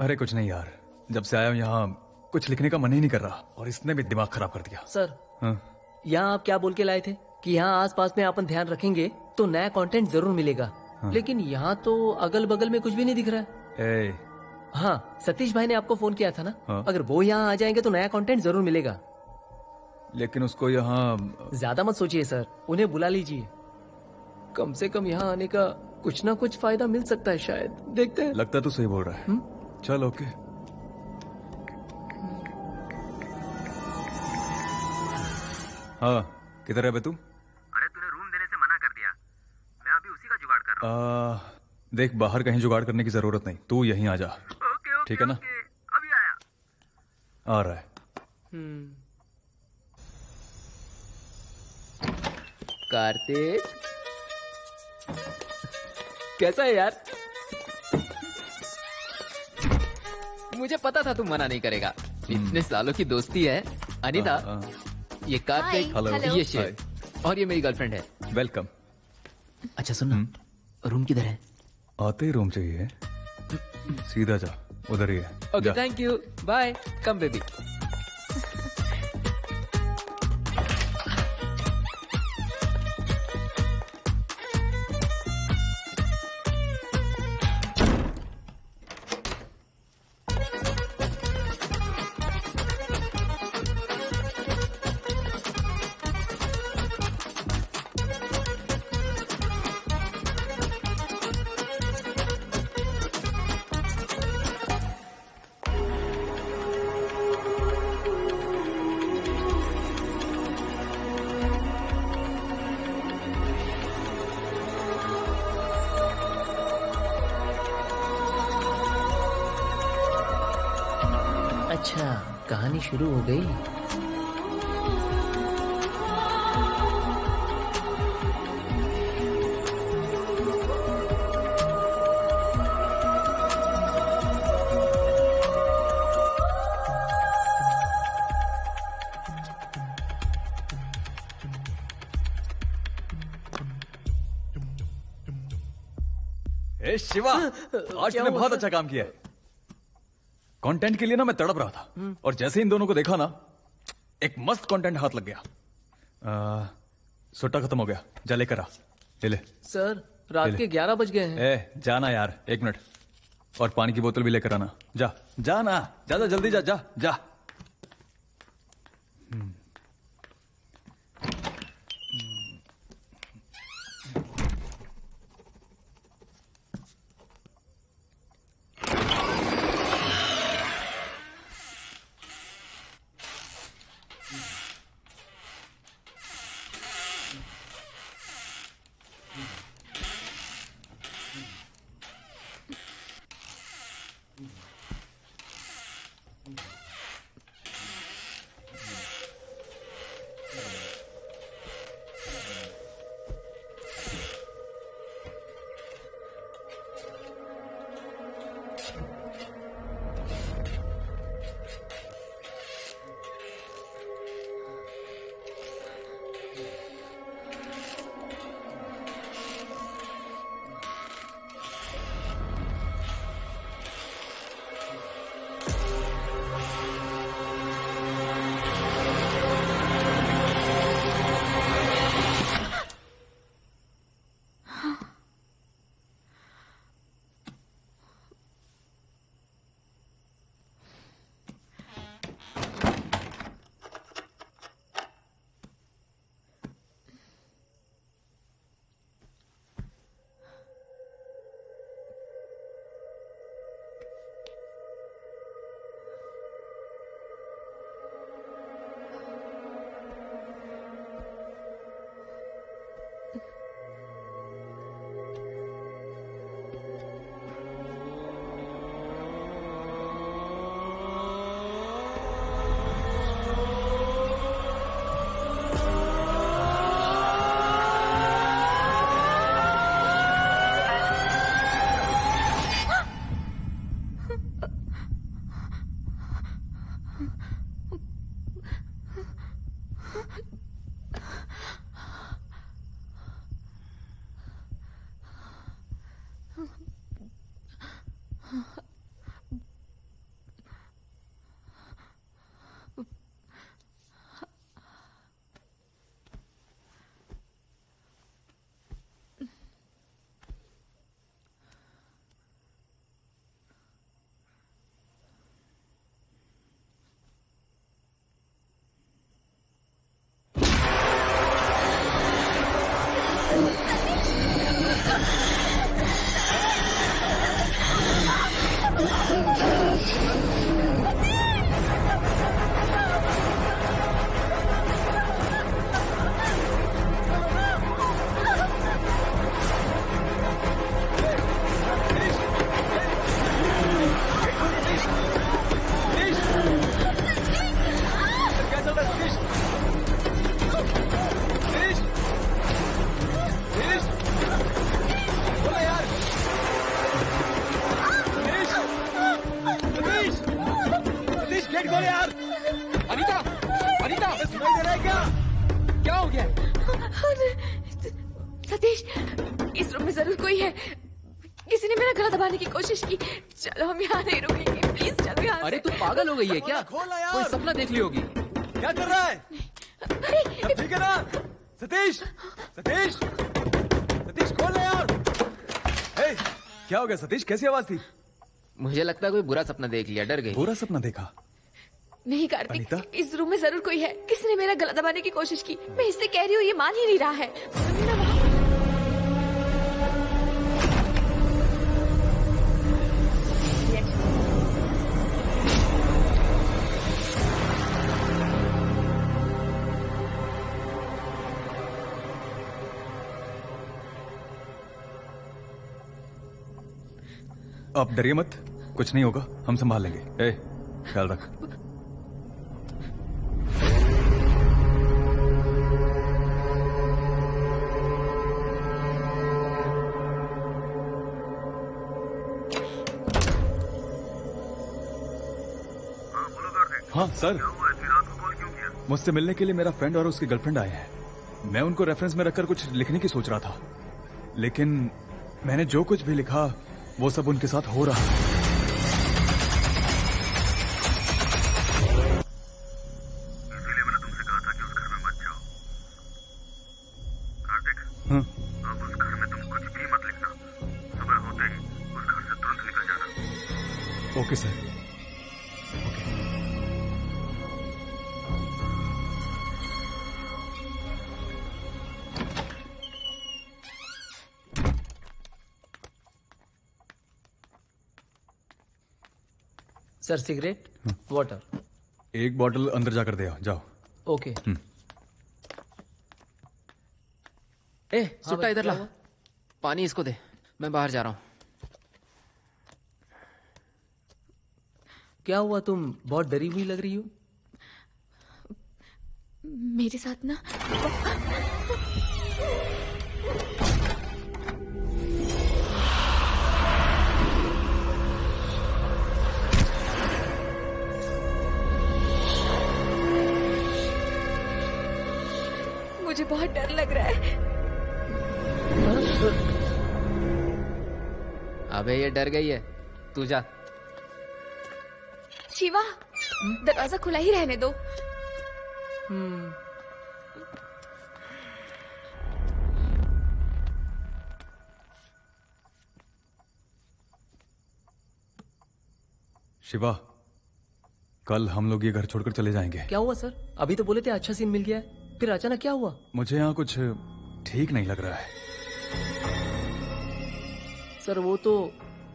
अरे कुछ नहीं यार, जब से आया हूँ यहाँ कुछ लिखने का मन ही नहीं कर रहा और इसने भी दिमाग खराब कर दिया। सर हाँ? यहाँ आप क्या बोल के लाए थे कि यहाँ आसपास में अपन ध्यान रखेंगे तो नया कंटेंट जरूर मिलेगा। हाँ। लेकिन यहाँ तो अगल बगल में कुछ भी नहीं दिख रहा है। ए, हाँ, सतीश भाई ने आपको फोन किया था ना। हाँ। अगर वो यहाँ आ जाएंगे तो नया कंटेंट जरूर मिलेगा। लेकिन उसको यहाँ ज्यादा मत सोचिए सर, उन्हें बुला लीजिए। कम से कम यहाँ आने का कुछ ना कुछ फायदा मिल सकता है शायद, देखते हैं। लगता तो सही बोल रहा है। चल ओके। हाँ, किधर है बे तू? अरे तूने रूम देने से मना कर दिया, मैं अभी उसी का जुगाड़ कर रहा हूँ। देख, बाहर कहीं जुगाड़ करने की जरूरत नहीं, तू यहीं आ जा। ओके, ठीक है ना? अभी आया। आ रहा है। कार्तिक, कैसा है यार? मुझे पता था तू मना नहीं करेगा, इतने सालों की दोस्ती है। अनीता, ये कार्तिक, हेलो। ये शिव, और ये मेरी गर्लफ्रेंड है। वेलकम। अच्छा सुन, रूम किधर है? आते ही रूम चाहिए? सीधा जा, उधर ही है। Okay, thank you, bye, come baby. अच्छा, कहानी शुरू हो गई। ए शिवा, आज तूने बहुत अच्छा काम किया है। कंटेंट के लिए ना मैं तड़प रहा था और जैसे इन दोनों को देखा ना, एक मस्त कंटेंट हाथ लग गया। सुट्टा खत्म हो गया, जा लेकर आ। ले। सर रात के 11 बज गए हैं। ए जाना यार, 1 मिनट, और पानी की बोतल भी लेकर आना। जा ना, जा जल्दी जा। सतीश, इस रूम में जरूर कोई है। किसी ने मेरा गला दबाने की कोशिश की। चलो हम यहाँ नहीं रुकेंगे, प्लीज चलो यहाँ। अरे तू पागल हो गई है क्या? कोई सपना देख ली होगी। क्या कर रहा है? सब ठीक है ना? सतीश, सतीश, सतीश खोल ले यार। ए, क्या हो गया सतीश? कैसी आवाज थी? मुझे लगता है कोई बुरा सपना देख लिया, डर गई। बुरा सपना देखा? नहीं कार्तिक, इस रूम में जरूर कोई है। किसी ने मेरा गला दबाने की कोशिश की। मैं इससे कह रही हूँ, ये मान ही नहीं रहा है। आप डरिए मत, कुछ नहीं होगा, हम संभाल लेंगे। ए, ख्याल रख। हाँ सर, मुझसे मिलने के लिए मेरा फ्रेंड और उसकी गर्लफ्रेंड आए हैं। मैं उनको रेफरेंस में रखकर कुछ लिखने की सोच रहा था, लेकिन मैंने जो कुछ भी लिखा वो सब उनके साथ हो रहा है। इसीलिए मैंने तुमसे कहा था कि उस घर में मत जाओ। कार्तिक, अब उस घर में तुम कुछ भी मत लिखना। सुबह होते ही उस घर से तुरंत निकल जाना। Okay sir. Sir cigarette, water. एक बॉटल अंदर जाकर दे आओ, जाओ। ओके। ए, सुट्टा इधर ला। पानी इसको दे, मैं बाहर जा रहा हूँ। क्या हुआ, तुम बहुत डरी हुई लग रही हो। मेरे साथ ना मुझे बहुत डर लग रहा है। अबे ये डर गई है, तू जा। शिवा, दरवाजा खुला ही रहने दो। शिवा, कल हम लोग ये घर छोड़कर चले जाएंगे। क्या हुआ सर? अभी तो बोले थे अच्छा सीन मिल गया है, फिर अचानक क्या हुआ? मुझे यहाँ कुछ ठीक नहीं लग रहा है। सर वो तो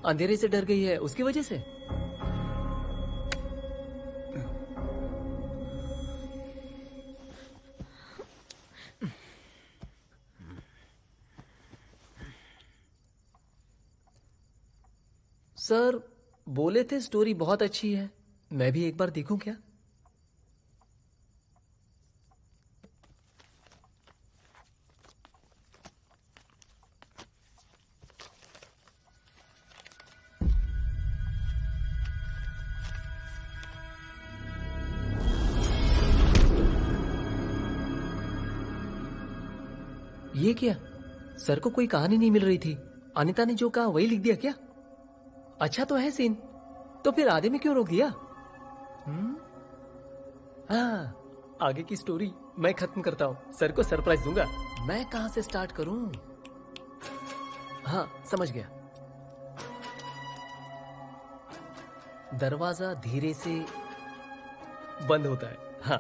अंधेरे से डर गई है, उसकी वजह से। सर बोले थे स्टोरी बहुत अच्छी है, मैं भी एक बार देखूं क्या? ये क्या? सर को कोई कहानी नहीं मिल रही थी, अनिता ने जो कहा वही लिख दिया क्या? अच्छा तो है सीन, तो फिर आधे में क्यों रोक दिया? हाँ, आगे की स्टोरी मैं खत्म करता हूँ, सर को सरप्राइज दूंगा। मैं कहां से स्टार्ट करूं? हाँ समझ गया। दरवाजा धीरे से बंद होता है। हाँ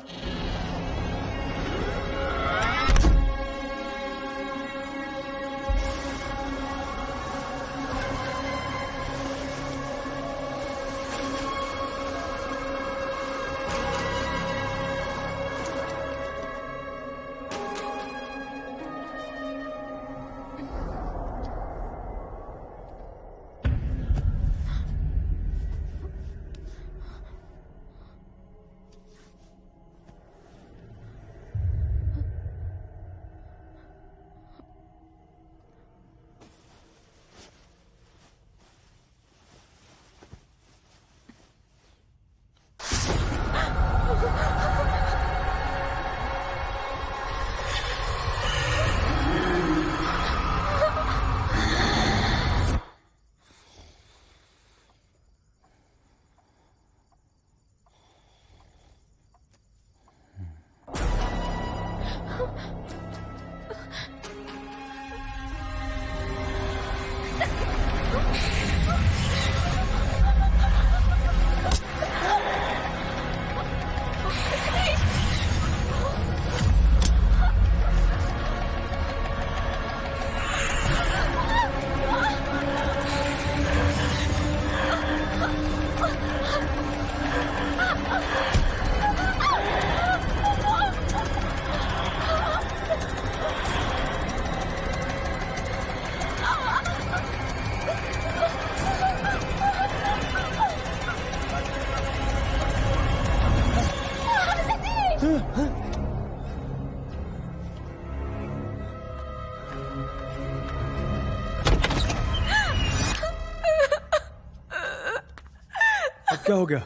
क्या हो गया?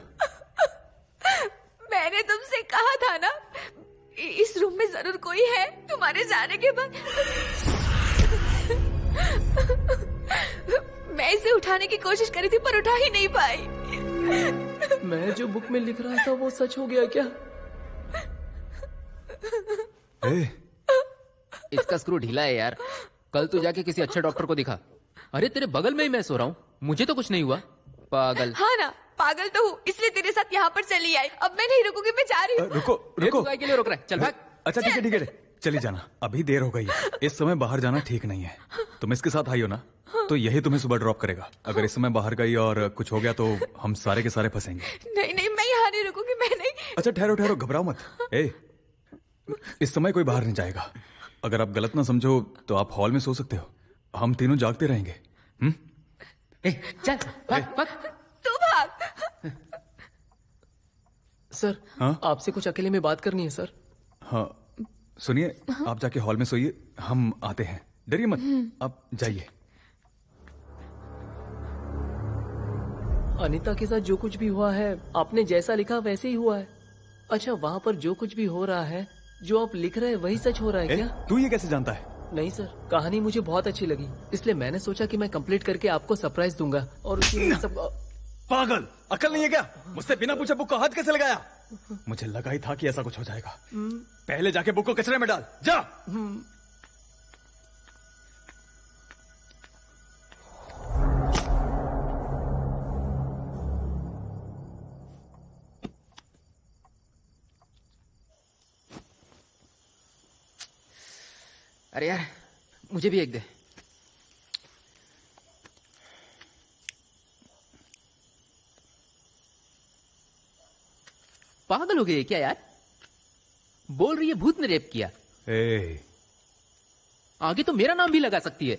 मैंने तुमसे कहा था ना, इस रूम में जरूर कोई है तुम्हारे जाने के बाद। मैं इसे उठाने की कोशिश करी थी पर उठा ही नहीं पाई। मैं जो बुक में लिख रहा था वो सच हो गया क्या? इसका स्क्रू ढीला है यार। कल तू जाके किसी अच्छे डॉक्टर को दिखा। अरे तेरे बगल में ही मैं सो रहा हूँ, मुझे तो कुछ नहीं हुआ। पागल। हाँ ना, पागल तो हूँ, इसलिए तेरे साथ यहाँ पर चली आई। अब मैं नहीं रुकूंगी, मैं जा रही हूँ। रुको के लिए रोक रहा है, चल भाग। अच्छा ठीक है चली जाना, अभी देर हो गई है। इस समय बाहर जाना ठीक नहीं है। तुम इसके साथ आई हो ना, तो यही तुम्हें सुबह ड्रॉप करेगा। अगर इस समय बाहर गई और कुछ हो गया तो हम सारे के सारे फंसेंगे। नहीं, मैं यहाँ नहीं रुकूंगी, मैं नहीं। अच्छा ठहरो, घबराओ मत। इस समय कोई बाहर नहीं जाएगा। अगर आप गलत ना समझो तो आप हॉल में सो सकते हो, हम तीनों जागते रहेंगे। चल भाग। तू भाग। सर, हाँ? आपसे कुछ अकेले में बात करनी है सर। हाँ सुनिए, आप जाके हॉल में सोइए, हम आते हैं। डरिए मत, आप जाइए। अनीता के साथ जो कुछ भी हुआ है आपने जैसा लिखा वैसे ही हुआ है। अच्छा, वहाँ पर जो कुछ भी हो रहा है, जो आप लिख रहे हैं वही सच हो रहा है क्या? तू ये कैसे जानता है? नहीं सर, कहानी मुझे बहुत अच्छी लगी, इसलिए मैंने सोचा कि मैं कंप्लीट करके आपको सरप्राइज दूंगा। और उसी सब पागल, अकल नहीं है क्या? मुझसे बिना पूछे बुक को हाथ कैसे लगाया? मुझे लगा ही था कि ऐसा कुछ हो जाएगा। पहले जाके बुक को कचरे में डाल, जा। अरे यार, मुझे भी एक दे। पागल हो गई क्या यार? बोल रही है भूत ने रेप किया। आगे तो मेरा नाम भी लगा सकती है।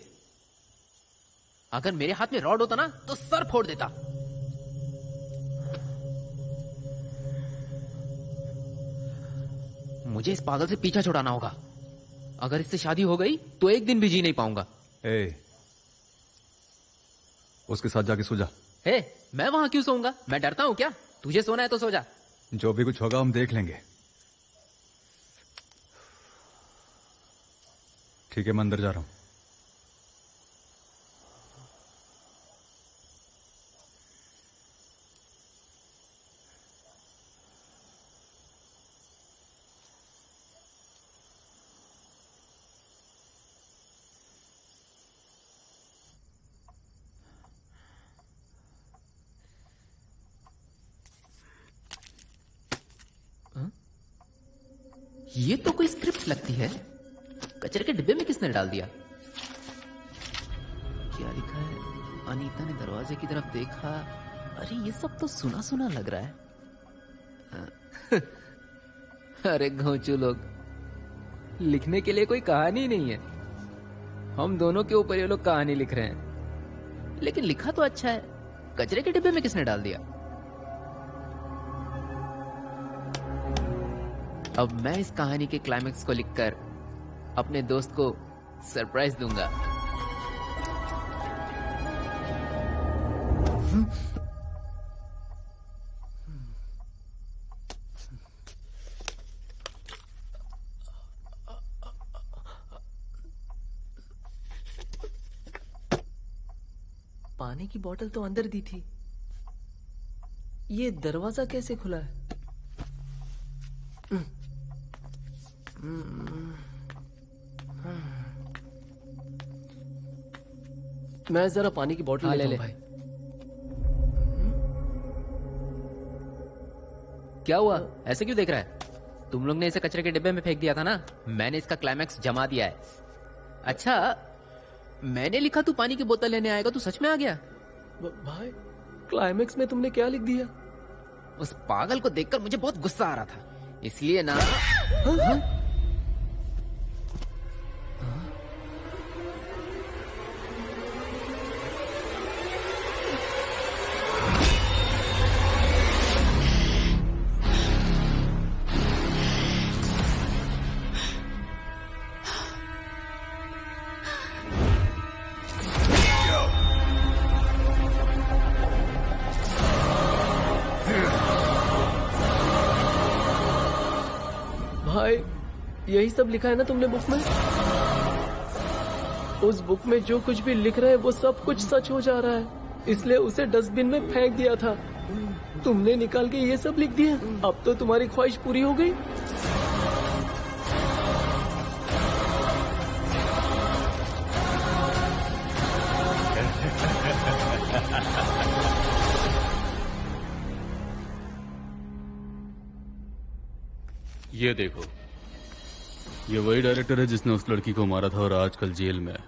अगर मेरे हाथ में रॉड होता ना तो सर फोड़ देता। मुझे इस पागल से पीछा छुड़ाना होगा। अगर इससे शादी हो गई तो एक दिन भी जी नहीं पाऊंगा। उसके साथ जाके सो जा। मैं वहां क्यों सोऊंगा? मैं डरता हूं क्या? तुझे सोना है तो सो जा। जो भी कुछ होगा हम देख लेंगे। ठीक है, मैं अंदर जा रहा हूं। ये तो कोई स्क्रिप्ट लगती है। कचरे के डिब्बे में किसने डाल दिया? क्या लिखा है? अनीता ने दरवाजे की तरफ देखा। अरे ये सब तो सुना सुना लग रहा है। अरे घोंचू लोग, लिखने के लिए कोई कहानी नहीं है। हम दोनों के ऊपर ये लोग कहानी लिख रहे हैं, लेकिन लिखा तो अच्छा है। कचरे के डिब्बे में किसने डाल दिया? अब मैं इस कहानी के क्लाइमेक्स को लिखकर अपने दोस्त को सरप्राइज दूंगा। पानी की बोतल तो अंदर दी थी, ये दरवाजा कैसे खुला है? मैं जरा पानी की बोतल ले भाई। क्या हुआ? ऐसे क्यों देख रहा है? तुम लोग ने इसे कचरे के डिब्बे में फेंक दिया था ना, मैंने इसका क्लाइमैक्स जमा दिया है। अच्छा, मैंने लिखा तू पानी की बोतल लेने आएगा, तू सच में आ गया? भाई क्लाइमैक्स में तुमने क्या लिख दिया? उस पागल को देखकर मुझे बहुत गुस्सा आ रहा था, इसलिए ना यही सब लिखा है ना तुमने बुक में? उस बुक में जो कुछ भी लिख रहे हैं वो सब कुछ सच हो जा रहा है, इसलिए उसे डस्टबिन में फेंक दिया था। तुमने निकाल के ये सब लिख दिया। अब तो तुम्हारी ख्वाहिश पूरी हो गई। ये देखो, ये वही डायरेक्टर है जिसने उस लड़की को मारा था और आजकल जेल में है।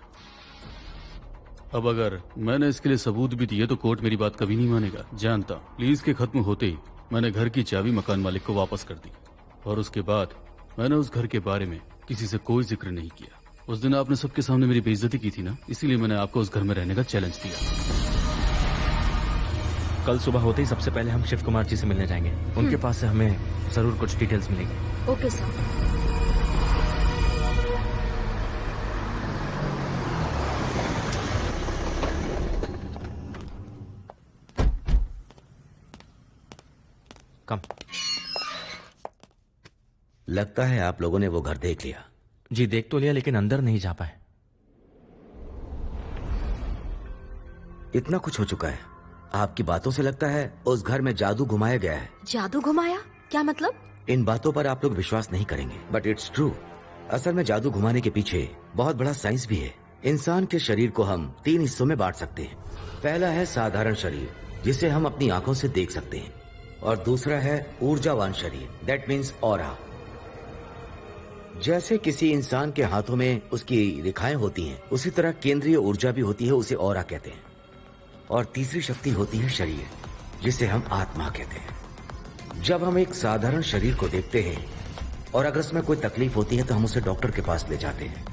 अब अगर मैंने इसके लिए सबूत भी दिए तो कोर्ट मेरी बात कभी नहीं मानेगा। जानता, लीज के खत्म होते ही मैंने घर की चाबी मकान मालिक को वापस कर दी और उसके बाद मैंने उस घर के बारे में किसी से कोई जिक्र नहीं किया। उस दिन आपने सबके सामने मेरी बेइज्जती की थी ना, इसीलिए मैंने आपको उस घर में रहने का चैलेंज दिया। कल सुबह होते ही सबसे पहले हम शिव कुमार जी से मिलने जाएंगे। उनके पास से हमें जरूर कुछ डिटेल्स मिलेंगी। Okay sir. लगता है आप लोगों ने वो घर देख लिया। जी देख तो लिया, लेकिन अंदर नहीं जा पाए। इतना कुछ हो चुका है। आपकी बातों से लगता है उस घर में जादू घुमाया गया है। जादू घुमाया? क्या मतलब? इन बातों पर आप लोग विश्वास नहीं करेंगे, बट इट्स ट्रू। असल में जादू घुमाने के पीछे बहुत बड़ा साइंस भी है। इंसान के शरीर को हम 3 हिस्सों में बांट सकते हैं। पहला है साधारण शरीर, जिसे हम अपनी आंखों से देख सकते हैं, और दूसरा है ऊर्जावान शरीर, दैट मीन्स ऑरा। जैसे किसी इंसान के हाथों में उसकी रेखाएं होती हैं, उसी तरह केंद्रीय ऊर्जा भी होती है, उसे ऑरा कहते हैं। और तीसरी शक्ति होती है शरीर, जिसे हम आत्मा कहते हैं। जब हम एक साधारण शरीर को देखते हैं और अगर उसमें कोई तकलीफ होती है तो हम उसे डॉक्टर के पास ले जाते हैं,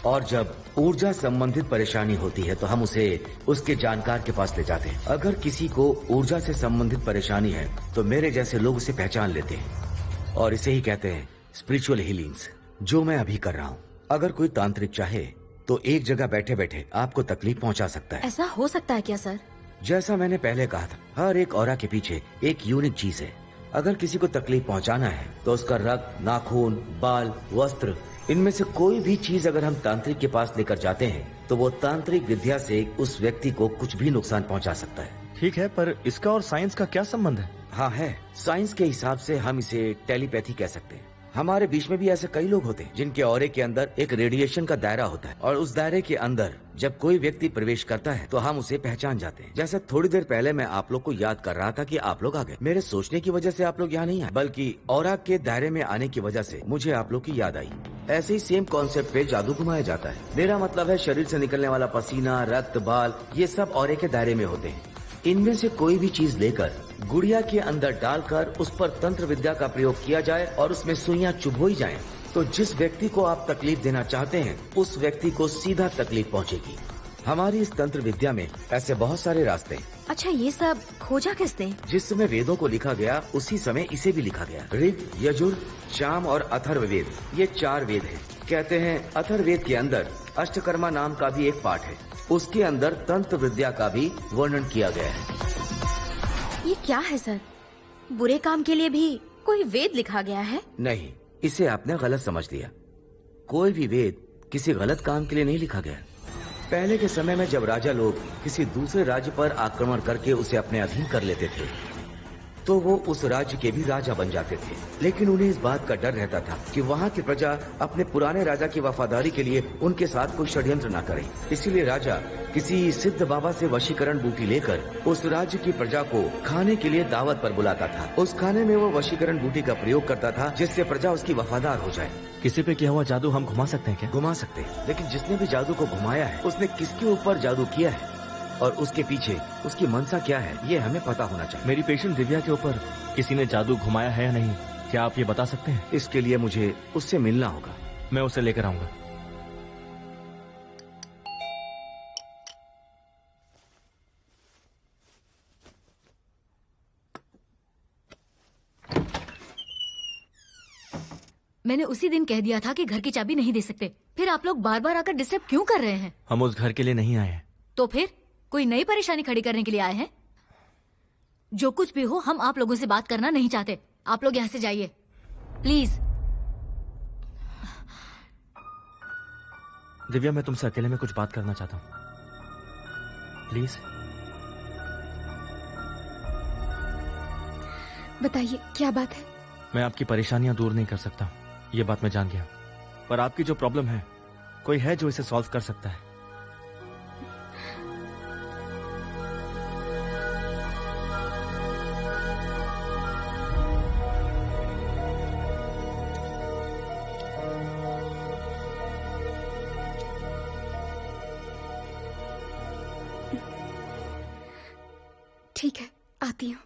और जब ऊर्जा संबंधित परेशानी होती है तो हम उसे उसके जानकार के पास ले जाते हैं। अगर किसी को ऊर्जा से संबंधित परेशानी है तो मेरे जैसे लोग उसे पहचान लेते हैं, और इसे ही कहते हैं स्पिरिचुअल हीलिंग्स, जो मैं अभी कर रहा हूँ। अगर कोई तांत्रिक चाहे तो एक जगह बैठे बैठे आपको तकलीफ पहुंचा सकता है। ऐसा हो सकता है क्या सर? जैसा मैंने पहले कहा था, हर एक ऑरा के पीछे एक यूनिक चीज है। अगर किसी को तकलीफ पहुंचाना है तो उसका रक्त, नाखून, बाल, वस्त्र, इनमें से कोई भी चीज अगर हम तांत्रिक के पास लेकर जाते हैं तो वो तांत्रिक विद्या से उस व्यक्ति को कुछ भी नुकसान पहुंचा सकता है। ठीक है, पर इसका और साइंस का क्या संबंध है? हाँ है, साइंस के हिसाब से हम इसे टेलीपैथी कह सकते हैं। हमारे बीच में भी ऐसे कई लोग होते हैं जिनके ऑरे के अंदर एक रेडिएशन का दायरा होता है, और उस दायरे के अंदर जब कोई व्यक्ति प्रवेश करता है तो हम उसे पहचान जाते हैं। जैसे थोड़ी देर पहले मैं आप लोग को याद कर रहा था कि आप लोग आ गए। मेरे सोचने की वजह से आप लोग यहाँ नहीं आए, बल्कि ऑरा के दायरे में आने की वजह से मुझे आप लोग की याद आई। ऐसे ही सेम कॉन्सेप्ट पे जादू घुमाया जाता है। मेरा मतलब है शरीर से निकलने वाला पसीना, रक्त, बाल, ये सब ऑरे के दायरे में होते हैं। इनमें से कोई भी चीज लेकर गुड़िया के अंदर डालकर उस पर तंत्र विद्या का प्रयोग किया जाए और उसमें सुइयां चुभोई जाएं, तो जिस व्यक्ति को आप तकलीफ देना चाहते हैं उस व्यक्ति को सीधा तकलीफ पहुंचेगी। हमारी इस तंत्र विद्या में ऐसे बहुत सारे रास्ते हैं। अच्छा, ये सब खोजा किसने? जिस समय वेदों को लिखा गया उसी समय इसे भी लिखा गया। ऋग, यजुर, साम और अथर्ववेद, ये 4 वेद हैं। कहते हैं अथर्ववेद के अंदर अष्टकर्मा नाम का भी एक पाठ है, उसके अंदर तंत्र विद्या का भी वर्णन किया गया है। ये क्या है सर? बुरे काम के लिए भी कोई वेद लिखा गया है? नहीं, इसे आपने गलत समझ लिया। कोई भी वेद किसी गलत काम के लिए नहीं लिखा गया। पहले के समय में जब राजा लोग किसी दूसरे राज्य पर आक्रमण करके उसे अपने अधीन कर लेते थे तो वो उस राज्य के भी राजा बन जाते थे। लेकिन उन्हें इस बात का डर रहता था कि वहाँ की प्रजा अपने पुराने राजा की वफादारी के लिए उनके साथ कोई षड्यंत्र न करे। इसीलिए राजा किसी सिद्ध बाबा से वशीकरण बूटी लेकर उस राज्य की प्रजा को खाने के लिए दावत पर बुलाता था। उस खाने में वो वशीकरण बूटी का प्रयोग करता था जिससे प्रजा उसकी वफादार हो जाए। किसी पे किया हुआ जादू हम घुमा सकते हैं क्या? घुमा सकते हैं, लेकिन जिसने भी जादू को घुमाया है उसने किसके ऊपर जादू किया है और उसके पीछे उसकी मनसा क्या है, ये हमें पता होना चाहिए। मेरी पेशेंट दिव्या के ऊपर किसी ने जादू घुमाया है या नहीं, क्या आप ये बता सकते हैं? इसके लिए मुझे उससे मिलना होगा। मैं उसे लेकर आऊंगा। मैंने उसी दिन कह दिया था कि घर की चाबी नहीं दे सकते, फिर आप लोग बार बार आकर डिस्टर्ब क्यों कर रहे हैं? हम उस घर के लिए नहीं आए हैं। तो फिर कोई नई परेशानी खड़ी करने के लिए आए हैं? जो कुछ भी हो, हम आप लोगों से बात करना नहीं चाहते। आप लोग यहाँ से जाइए प्लीज। दिव्या, मैं तुमसे अकेले में कुछ बात करना चाहता हूँ, प्लीज। बताइए क्या बात है? मैं आपकी परेशानियां दूर नहीं कर सकता, ये बात मैं जान गया, पर आपकी जो प्रॉब्लम है कोई है जो इसे सॉल्व कर सकता है। ठीक है, आती हूँ।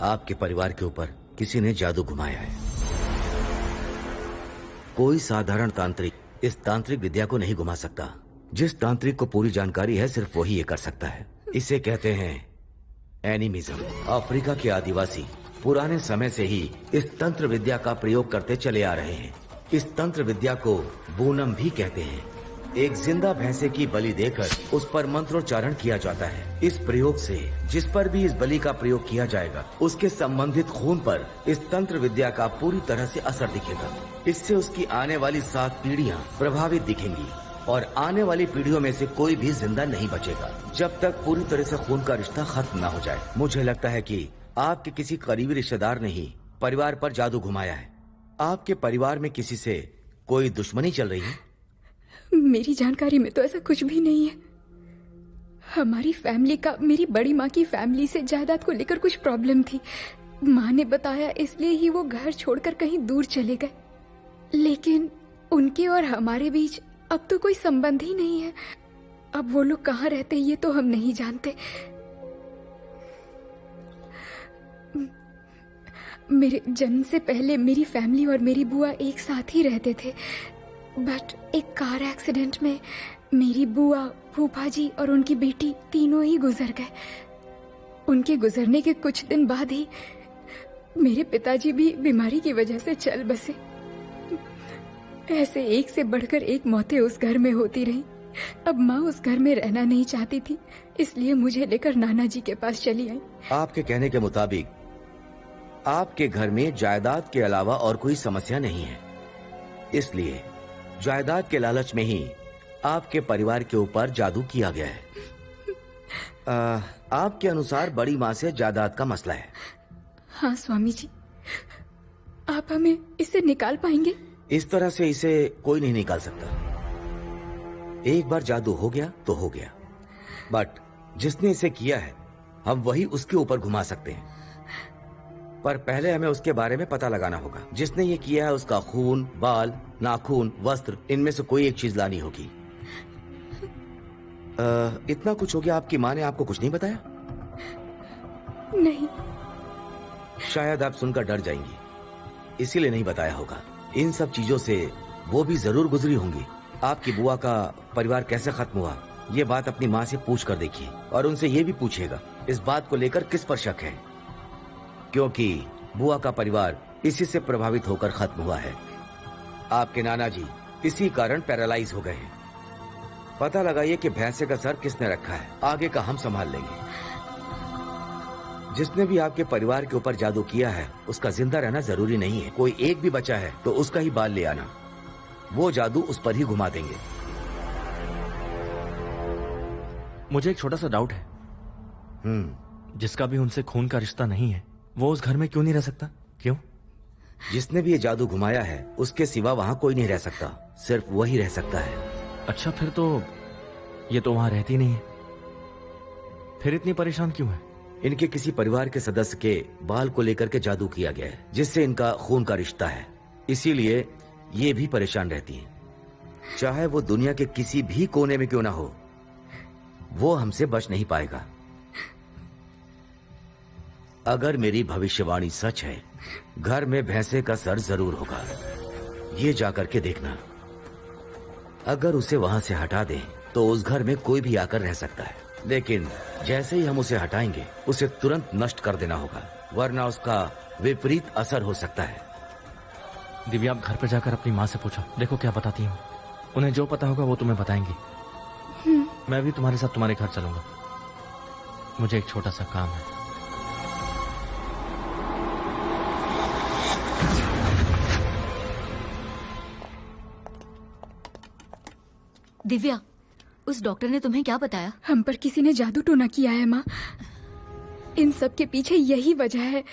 आपके परिवार के ऊपर किसी ने जादू घुमाया है। कोई साधारण तांत्रिक इस तांत्रिक विद्या को नहीं घुमा सकता। जिस तांत्रिक को पूरी जानकारी है सिर्फ वही ये कर सकता है। इसे कहते हैं एनिमिज्म। अफ्रीका के आदिवासी पुराने समय से ही इस तंत्र विद्या का प्रयोग करते चले आ रहे हैं। इस तंत्र विद्या को बूनम भी कहते हैं। एक जिंदा भैंसे की बलि देकर उस पर मंत्रोच्चारण किया जाता है। इस प्रयोग से जिस पर भी इस बलि का प्रयोग किया जाएगा उसके संबंधित खून पर इस तंत्र विद्या का पूरी तरह से असर दिखेगा। इससे उसकी आने वाली 7 पीढ़ियां प्रभावित दिखेंगी और आने वाली पीढ़ियों में से कोई भी जिंदा नहीं बचेगा जब तक पूरी तरह से खून का रिश्ता खत्म न हो जाए। मुझे लगता है कि आपके किसी करीबी रिश्तेदार ने ही परिवार पर जादू घुमाया है। आपके परिवार में किसी से कोई दुश्मनी चल रही है? मेरी जानकारी में तो ऐसा कुछ भी नहीं है। हमारी फैमिली का मेरी बड़ी माँ की फैमिली से जायदाद को लेकर कुछ प्रॉब्लम थी। माँ ने बताया इसलिए ही वो घर छोड़कर कहीं दूर चले गए। लेकिन उनके और हमारे बीच अब तो कोई संबंध ही नहीं है। अब वो लोग कहाँ रहते ये तो हम नहीं जानते। मेरे जन्म से पहले मेरी फैमिली और मेरी बुआ एक साथ ही रहते थे, बट एक कार एक्सीडेंट में मेरी बुआ, फूफा जी और उनकी बेटी तीनों ही गुजर गए। उनके गुजरने के कुछ दिन बाद ही मेरे पिताजी भी बीमारी की वजह से चल बसे। ऐसे एक से बढ़कर एक मौतें उस घर में होती रही। अब माँ उस घर में रहना नहीं चाहती थी, इसलिए मुझे लेकर नाना जी के पास चली आई। आपके कहने के मुताबिक आपके घर में जायदाद के अलावा और कोई समस्या नहीं है, इसलिए जायदाद के लालच में ही आपके परिवार के ऊपर जादू किया गया है। आपके अनुसार बड़ी माँ से जायदाद का मसला है। हाँ स्वामी जी, आप हमें इसे निकाल पाएंगे? इस तरह से इसे कोई नहीं निकाल सकता। एक बार जादू हो गया तो हो गया, बट जिसने इसे किया है हम वही उसके ऊपर घुमा सकते हैं। पर पहले हमें उसके बारे में पता लगाना होगा। जिसने ये किया है उसका खून, बाल, नाखून, वस्त्र, इनमें से कोई एक चीज लानी होगी। इतना कुछ हो गया, आपकी माँ ने आपको कुछ नहीं बताया? नहीं। शायद आप सुनकर डर जाएंगी, इसीलिए नहीं बताया होगा। इन सब चीजों से वो भी जरूर गुजरी होंगी। आपकी बुआ का परिवार कैसे खत्म हुआ, ये बात अपनी माँ से पूछ कर देखिए, और उनसे ये भी पूछिएगा इस बात को लेकर किस पर शक है, क्योंकि बुआ का परिवार इसी से प्रभावित होकर खत्म हुआ है। आपके नाना जी इसी कारण पैरालाइज हो गए हैं। पता लगाइए कि भैंसे का सर किसने रखा है, आगे का हम संभाल लेंगे। जिसने भी आपके परिवार के ऊपर जादू किया है उसका जिंदा रहना जरूरी नहीं है। कोई एक भी बचा है तो उसका ही बाल ले आना, वो जादू उस पर ही घुमा देंगे। मुझे एक छोटा सा डाउट है। जिसका भी उनसे खून का रिश्ता नहीं है वो उस घर में क्यों नहीं रह सकता? क्यों? जिसने भी ये जादू घुमाया है उसके सिवा वहाँ कोई नहीं रह सकता, सिर्फ वही रह सकता है। अच्छा, फिर तो ये तो वहाँ रहती नहीं है, फिर इतनी परेशान क्यों है? इनके किसी परिवार के सदस्य के बाल को लेकर के जादू किया गया है जिससे इनका खून का रिश्ता है, इसीलिए ये भी परेशान रहती हैं। चाहे वो दुनिया के किसी भी कोने में क्यों ना हो, वो हमसे बच नहीं पाएगा। अगर मेरी भविष्यवाणी सच है, घर में भैंसे का सर जरूर होगा, ये जाकर के देखना। अगर उसे वहां से हटा दें तो उस घर में कोई भी आकर रह सकता है, लेकिन जैसे ही हम उसे हटाएंगे उसे तुरंत नष्ट कर देना होगा, वरना उसका विपरीत असर हो सकता है। दिव्या, आप घर पर जाकर अपनी माँ से पूछो, देखो क्या बताती हूँ। उन्हें जो पता होगा वो तुम्हें बताएंगी। मैं भी तुम्हारे साथ तुम्हारे घर चलूंगा, मुझे एक छोटा सा काम है। दिव्या, उस डॉक्टर ने तुम्हें क्या बताया? हम पर किसी ने जादू टोना किया है माँ। इन सब के पीछे यही वजह है।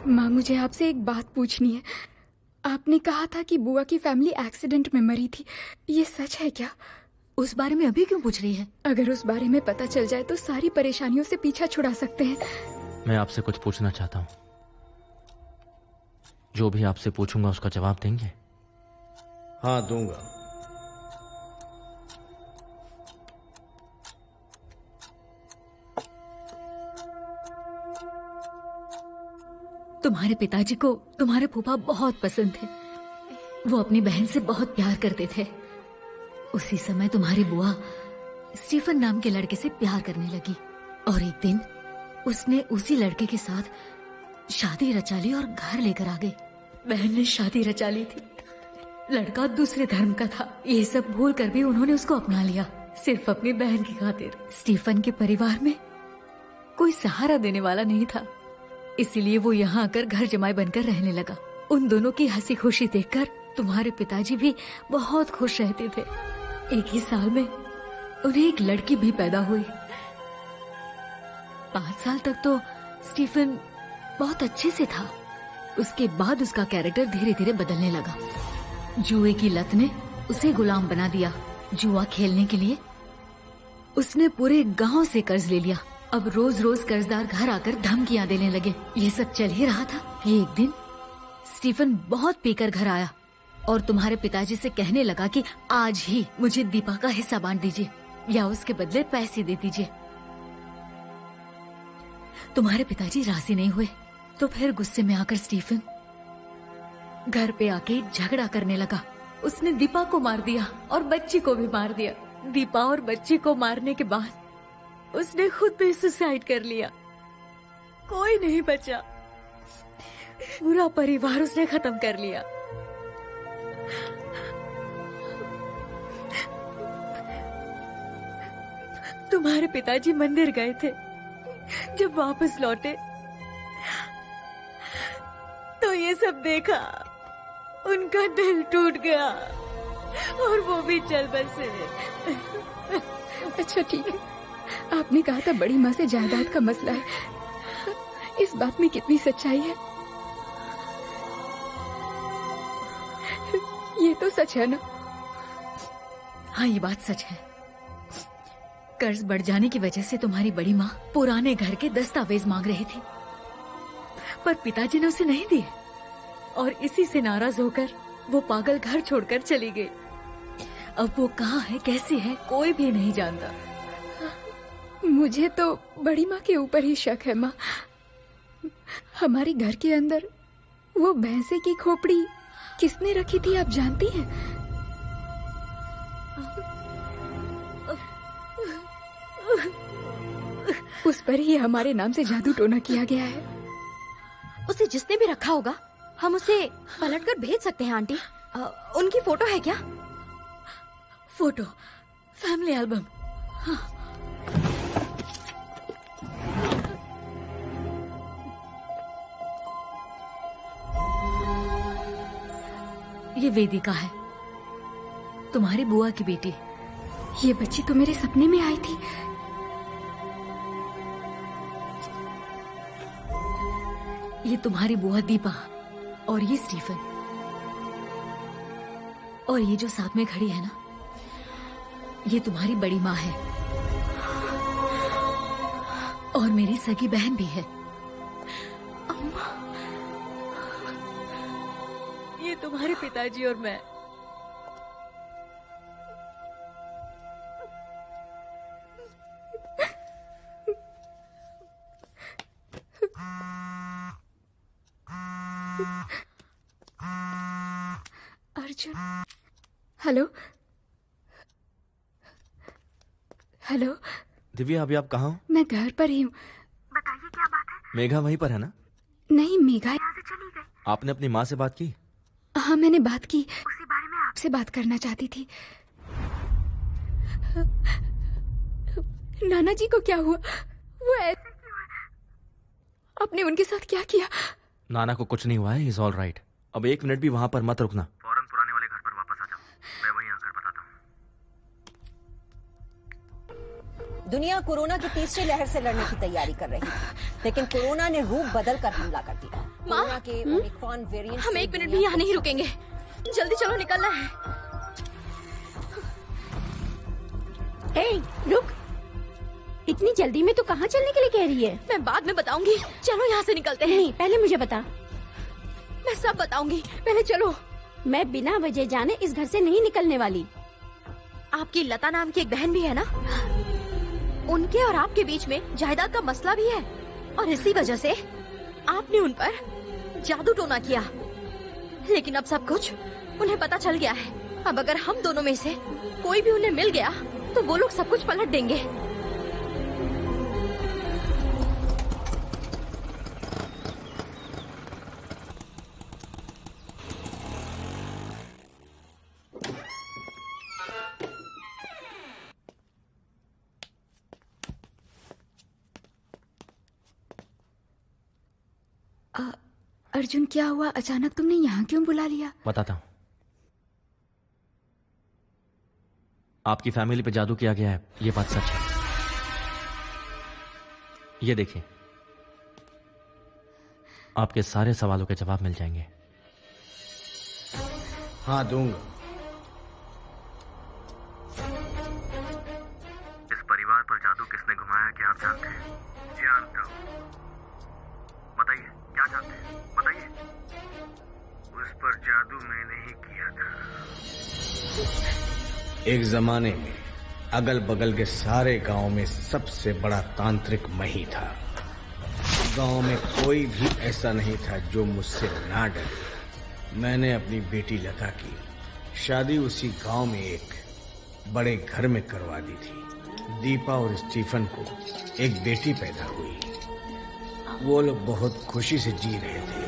माँ, मुझे आपसे एक बात पूछनी है। आपने कहा था कि बुआ की फैमिली एक्सीडेंट में मरी थी, ये सच है क्या? उस बारे में अभी क्यों पूछ रही है? अगर उस बारे में पता चल जाए तो सारी परेशानियों से पीछा छुड़ा सकते हैं। मैं आपसे कुछ पूछना चाहता हूँ, जो भी आपसे पूछूंगा उसका जवाब देंगे? हाँ, दूंगा। तुम्हारे पिताजी को तुम्हारे फूफा बहुत पसंद थे। वो अपनी बहन से बहुत प्यार करते थे। उसी समय तुम्हारी बुआ स्टीफन नाम के लड़के से प्यार करने लगी और एक दिन उसने उसी लड़के के साथ शादी रचा ली और घर लेकर आ गई। बहन ने शादी रचा ली थी, लड़का दूसरे धर्म का था। ये सब भूल कर भी उन्होंने उसको अपना लिया, सिर्फ अपनी बहन की खातिर। स्टीफन के परिवार में कोई सहारा देने वाला नहीं था, इसीलिए वो यहाँ आकर घर जमाई बनकर रहने लगा। उन दोनों की हंसी खुशी देखकर तुम्हारे पिताजी भी बहुत खुश रहते थे। एक ही साल में उन्हें एक लड़की भी पैदा हुई। 5 साल तक तो स्टीफन बहुत अच्छे से था। उसके बाद उसका कैरेक्टर धीरे धीरे बदलने लगा। जुए की लत ने उसे गुलाम बना दिया। जुआ खेलने के लिए उसने पूरे गांव से कर्ज ले लिया। अब रोज रोज कर्जदार घर आकर धमकियां देने लगे। ये सब चल ही रहा था कि एक दिन स्टीफन बहुत पीकर घर आया और तुम्हारे पिताजी से कहने लगा कि आज ही मुझे दीपा का हिस्सा बांट दीजिए या उसके बदले पैसे दे दीजिए। तुम्हारे पिताजी राजी नहीं हुए, तो फिर गुस्से में आकर स्टीफन घर पे आके झगड़ा करने लगा। उसने दीपा को मार दिया और बच्ची को भी मार दिया। दीपा और बच्ची को मारने के बाद उसने खुद भी सुसाइड कर लिया। कोई नहीं बचा, पूरा परिवार उसने खत्म कर लिया। तुम्हारे पिताजी मंदिर गए थे। जब वापस लौटे तो ये सब देखा, उनका दिल टूट गया। और वो भी चल बसे। अच्छा ठीक है, आपने कहा था बड़ी माँ से जायदाद का मसला है, इस बात में कितनी सच्चाई है? ये तो सच है ना? हाँ, ये बात सच है। कर्ज बढ़ जाने की वजह से तुम्हारी बड़ी माँ पुराने घर के दस्तावेज मांग रही थी, पर पिताजी ने उसे नहीं दिए और इसी से नाराज होकर वो पागल घर छोड़कर चली गई। अब वो कहाँ है, कैसी है, कोई भी नहीं जानता। मुझे तो बड़ी माँ के ऊपर ही शक है माँ। हमारे घर के अंदर वो भैंसे की खोपड़ी किसने रखी थी, आप जानती हैं? उस पर ही हमारे नाम से जादू टोना किया गया है। उसे जिसने भी रखा होगा हम उसे पलटकर भेज सकते हैं आंटी। उनकी फोटो है क्या? Photo, family album. हाँ। ये वेदिका है, तुम्हारी बुआ की बेटी। ये बच्ची तो मेरे सपने में आई थी। ये तुम्हारी बुआ दीपा और ये स्टीफन, और ये जो साथ में खड़ी है ना, ये तुम्हारी बड़ी माँ है और मेरी सगी बहन भी है। अम्मा, ये तुम्हारे पिताजी और मैं। Arjun, hello hello. दिव्या, अभी आप कहाँ हो? मैं घर पर ही हूँ। बताइए क्या बात है? मेघा वहीं पर है ना? नहीं, मेघा यहाँ से चली गई। आपने अपनी माँ से बात की? हाँ, मैंने बात की। उसी बारे में आपसे बात करना चाहती थी। नाना जी को क्या हुआ? वो ऐसे क्यों है? आपने उनके साथ क्या किया? नाना को कुछ नहीं हुआ है, इज ऑल राइट। अब 1 मिनट भी वहाँ पर मत रुकना। फौरन पुराने वाले घर पर वापस आ जाओ, मैं वहीं आकर बताता हूँ। दुनिया कोरोना की तीसरी लहर से लड़ने की तैयारी कर रही थी, लेकिन कोरोना ने रूप बदलकर हमला कर दिया। कोरोना के ओमिक्रॉन वेरिएंट। हम 1 मिनट भी यहाँ नहीं रुकेंगे, जल्दी चलो, निकलना है। ए, रुक, इतनी जल्दी में तो कहाँ चलने के लिए कह रही है? मैं बाद में बताऊंगी, चलो यहाँ से निकलते हैं। नहीं, पहले मुझे बता। मैं सब बताऊंगी, पहले चलो। मैं बिना वजह जाने इस घर से नहीं निकलने वाली। आपकी लता नाम की एक बहन भी है ना, उनके और आपके बीच में जायदाद का मसला भी है, और इसी वजह से आपने उन पर जादू टोना किया। लेकिन अब सब कुछ उन्हें पता चल गया है। अब अगर हम दोनों में से कोई भी उन्हें मिल गया तो वो लोग सब कुछ पलट देंगे। अर्जुन, क्या हुआ? अचानक तुमने यहाँ क्यों बुला लिया? बताता हूँ। आपकी फैमिली पे जादू किया गया है, ये बात सच है। ये देखिए, आपके सारे सवालों के जवाब मिल जाएंगे। हाँ, दूंगा। इस परिवार पर जादू किसने घुमाया, क्या आप जानते हैं? जानता हूँ। बताइए, क्या जानते हैं? बताइए। उस पर जादू मैंने ही किया था। एक जमाने में अगल बगल के सारे गांव में सबसे बड़ा तांत्रिक मैं ही था। गांव में कोई भी ऐसा नहीं था जो मुझसे ना डरे। मैंने अपनी बेटी लता की शादी उसी गांव में एक बड़े घर में करवा दी थी। दीपा और स्टीफन को एक बेटी पैदा हुई। वो लोग बहुत खुशी से जी रहे थे।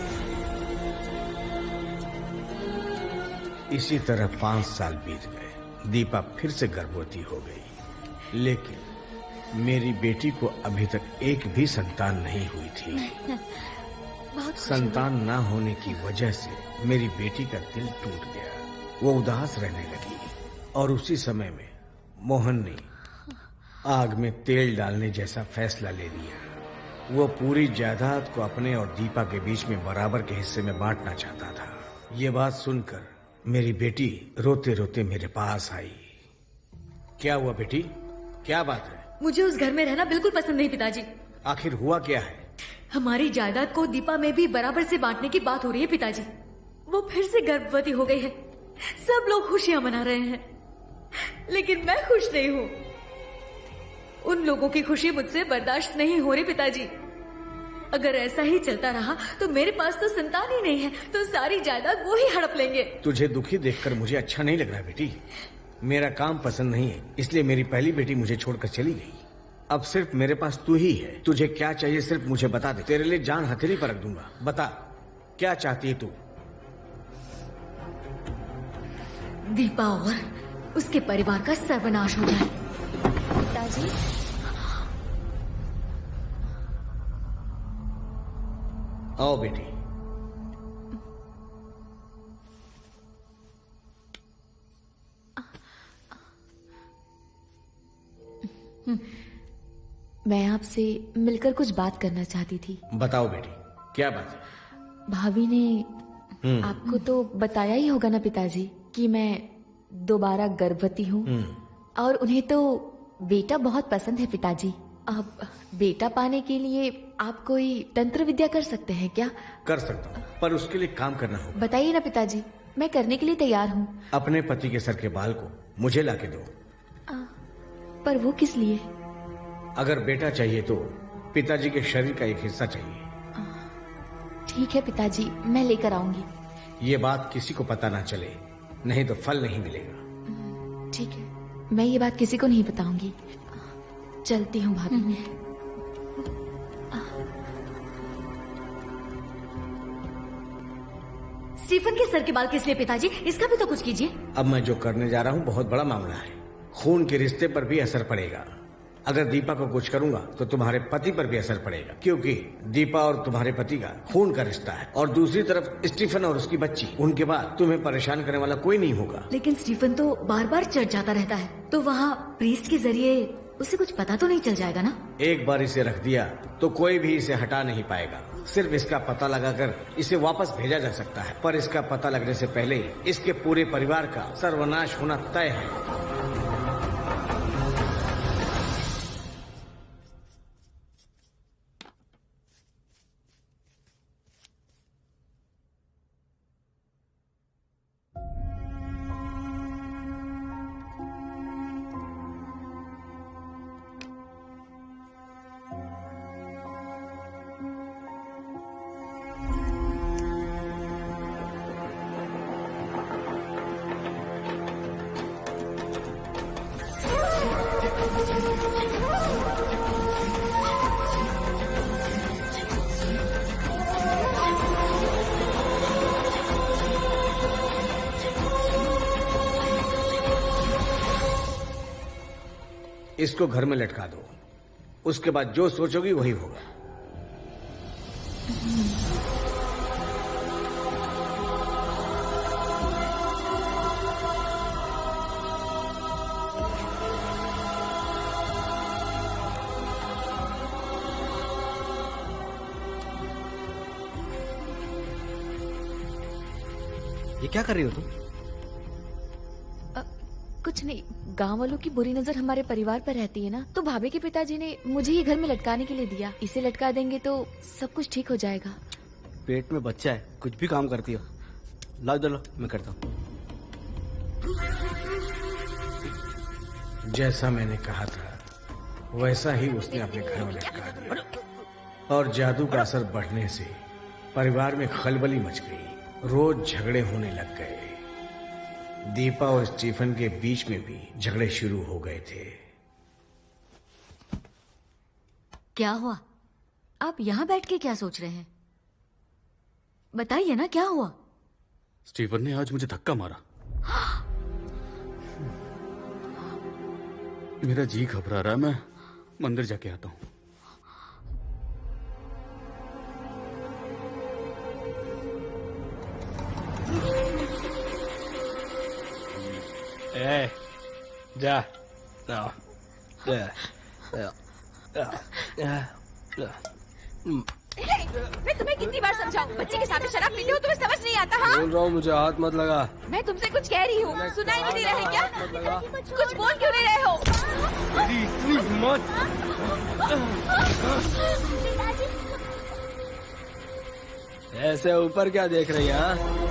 इसी तरह 5 साल बीत गए। दीपा फिर से गर्भवती हो गई, लेकिन मेरी बेटी को अभी तक एक भी संतान नहीं हुई थी। संतान ना होने की वजह से मेरी बेटी का दिल टूट गया। वो उदास रहने लगी और उसी समय में मोहन ने आग में तेल डालने जैसा फैसला ले लिया। वो पूरी जायदाद को अपने और दीपा के बीच में बराबर के हिस्से में बांटना चाहता था। ये बात सुनकर मेरी बेटी रोते रोते मेरे पास आई। क्या हुआ बेटी, क्या बात है? मुझे उस घर में रहना बिल्कुल पसंद नहीं पिताजी। आखिर हुआ क्या है? हमारी जायदाद को दीपा में भी बराबर से बांटने की बात हो रही है पिताजी। वो फिर से गर्भवती हो गई है। सब लोग खुशियां मना रहे हैं, लेकिन मैं खुश नहीं हूँ। उन लोगों की खुशी मुझसे बर्दाश्त नहीं हो रही पिताजी। अगर ऐसा ही चलता रहा तो मेरे पास तो संतान ही नहीं है, तो सारी जायदाद वो ही हड़प लेंगे। तुझे दुखी देखकर मुझे अच्छा नहीं लग रहा बेटी। मेरा काम पसंद नहीं है, इसलिए मेरी पहली बेटी मुझे छोड़कर चली गई। अब सिर्फ मेरे पास तू ही है। तुझे क्या चाहिए सिर्फ मुझे बता दे, तेरे लिए जान हथेली पर रख दूंगा। बता, क्या चाहती है तू? दीपा और उसके परिवार का सर्वनाश हो जाए। पिताजी, आओ बेटी। मैं आपसे मिलकर कुछ बात करना चाहती थी। बताओ बेटी, क्या बात है? भाभी ने आपको तो बताया ही होगा ना पिताजी कि मैं दोबारा गर्भवती हूँ और उन्हें तो बेटा बहुत पसंद है पिताजी। अब बेटा पाने के लिए आप कोई तंत्र विद्या कर सकते हैं क्या? कर सकता हूँ, पर उसके लिए काम करना होगा। बताइए ना पिताजी, मैं करने के लिए तैयार हूँ। अपने पति के सर के बाल को मुझे लाके दो। पर वो किस लिए? अगर बेटा चाहिए तो पिताजी के शरीर का एक हिस्सा चाहिए। ठीक है पिताजी, मैं लेकर आऊंगी। ये बात किसी को पता ना चले, नहीं तो फल नहीं मिलेगा। ठीक है, मैं ये बात किसी को नहीं बताऊंगी। चलती हूँ भाभी। स्टीफन के सर के बाल किस लिए पिताजी? इसका भी तो कुछ कीजिए। अब मैं जो करने जा रहा हूँ बहुत बड़ा मामला है। खून के रिश्ते पर भी असर पड़ेगा। अगर दीपा को कुछ करूंगा तो तुम्हारे पति पर भी असर पड़ेगा, क्योंकि दीपा और तुम्हारे पति का खून का रिश्ता है। और दूसरी तरफ स्टीफन और उसकी बच्ची, उनके बाद तुम्हें परेशान करने वाला कोई नहीं होगा। लेकिन स्टीफन तो बार बार चढ़ जाता रहता है, तो वहाँ प्रीस्ट के जरिए उसे कुछ पता तो नहीं चल जाएगा ना? एक बार इसे रख दिया तो कोई भी इसे हटा नहीं पाएगा। सिर्फ इसका पता लगाकर इसे वापस भेजा जा सकता है, पर इसका पता लगने से पहले इसके पूरे परिवार का सर्वनाश होना तय है। इसको घर में लटका दो, उसके बाद जो सोचोगी वही होगा। ये क्या कर रही हो तुम? कुछ नहीं, गांव वालों की बुरी नजर हमारे परिवार पर रहती है ना, तो भाभी के पिताजी ने मुझे ये घर में लटकाने के लिए दिया। इसे लटका देंगे तो सब कुछ ठीक हो जाएगा। पेट में बच्चा है, कुछ भी काम करती हो। लाओ इधर लो, मैं करता हूँ। जैसा मैंने कहा था वैसा ही उसने अपने घर में लटका दिया और जादू का असर बढ़ने से परिवार में खलबली मच गई। रोज झगड़े होने लग गए। दीपा और स्टीफन के बीच में भी झगड़े शुरू हो गए थे। क्या हुआ? आप यहाँ बैठ के क्या सोच रहे हैं? बताइए ना, क्या हुआ? स्टीफन ने आज मुझे धक्का मारा। मेरा जी घबरा रहा है, मैं मंदिर जाके आता हूँ। ए, जा मैं तुम्हें कितनी बार समझाऊं? बच्चे के सामने शराब पीते हो, तुम्हें समझ नहीं आता? हाँ, बोल रहा हूँ, मुझे हाथ मत लगा। मैं तुमसे कुछ कह रही हूँ, सुनाई नहीं दे रहा है क्या? कुछ बोल क्यों नहीं रहे हो? मत। ऐसे ऊपर क्या देख रही है?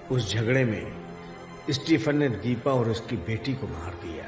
उस झगड़े में स्टीफन ने दीपा और उसकी बेटी को मार दिया।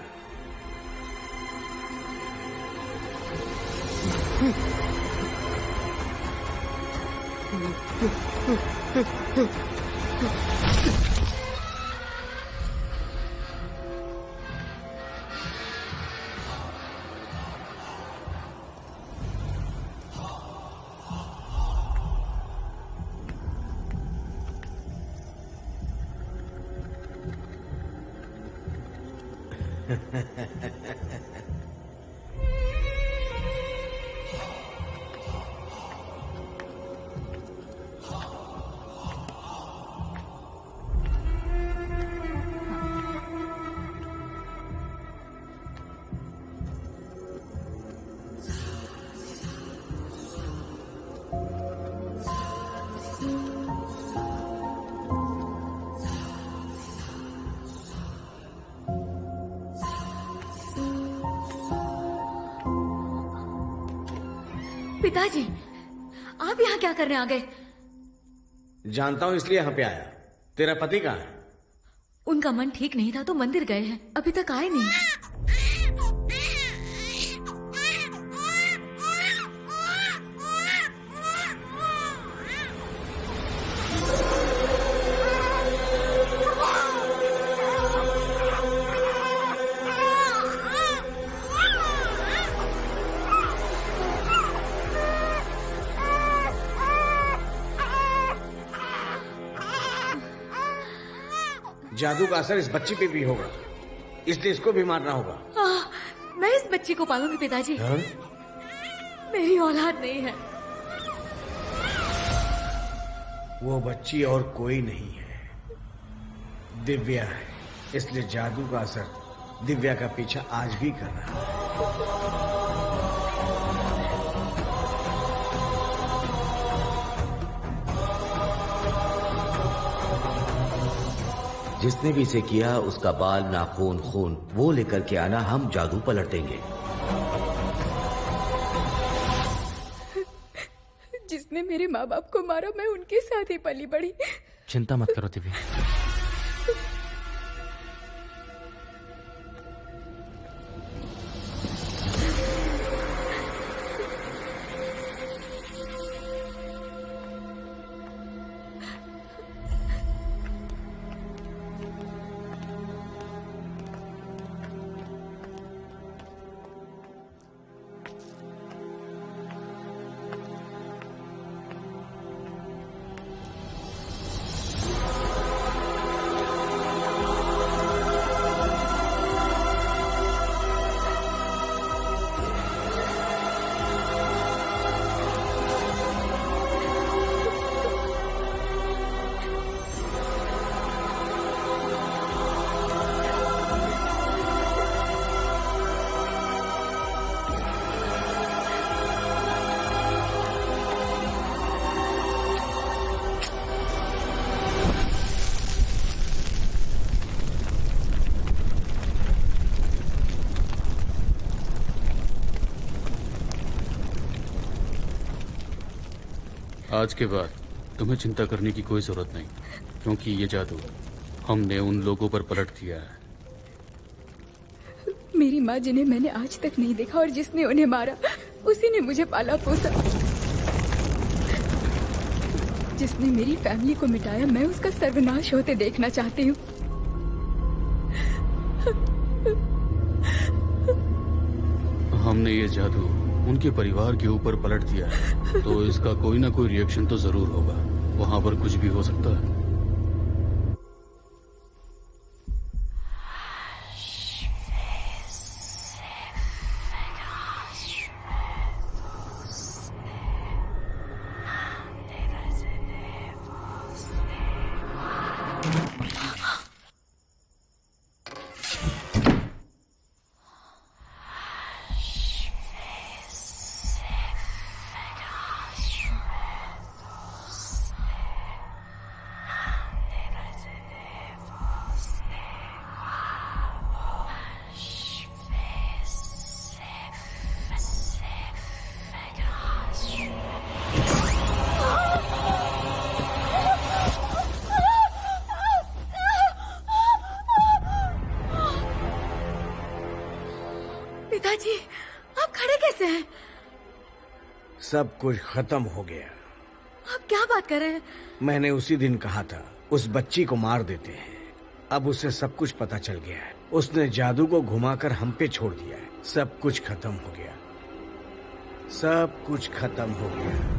पिताजी, आप यहाँ क्या करने आ गए? जानता हूँ इसलिए यहाँ पे आया। तेरा पति कहाँ है? उनका मन ठीक नहीं था तो मंदिर गए हैं, अभी तक आए नहीं। जादू का असर इस बच्ची पे भी होगा, इसलिए इसको भी मारना होगा। मैं इस बच्ची को पालूंगी पिताजी। हाँ? मेरी औलाद नहीं है। वो बच्ची और कोई नहीं है, दिव्या है। इसलिए जादू का असर दिव्या का पीछा आज भी कर रहा है। जिसने भी इसे किया उसका बाल, नाखून, खून वो लेकर के आना, हम जादू पलट देंगे। जिसने मेरे माँ बाप को मारा, मैं उनके साथ ही पली बड़ी। चिंता मत करो दिव्या। आज के बाद तुम्हें चिंता करने की कोई जरूरत नहीं, क्योंकि ये जादू हमने उन लोगों पर पलट दिया है। मेरी माँ जिन्हें मैंने आज तक नहीं देखा और जिसने उन्हें मारा, उसी ने मुझे पाला पोसा। जिसने मेरी फैमिली को मिटाया, मैं उसका सर्वनाश होते देखना चाहती हूँ। हमने ये जादू उनके परिवार के ऊपर पलट दिया है, तो इसका कोई ना कोई रिएक्शन तो जरूर होगा। वहां पर कुछ भी हो सकता है। पिताजी, आप खड़े कैसे हैं? सब कुछ खत्म हो गया। आप क्या बात कर रहे हैं? मैंने उसी दिन कहा था उस बच्ची को मार देते हैं। अब उसे सब कुछ पता चल गया है। उसने जादू को घुमाकर हम पे छोड़ दिया है। सब कुछ खत्म हो गया। सब कुछ खत्म हो गया।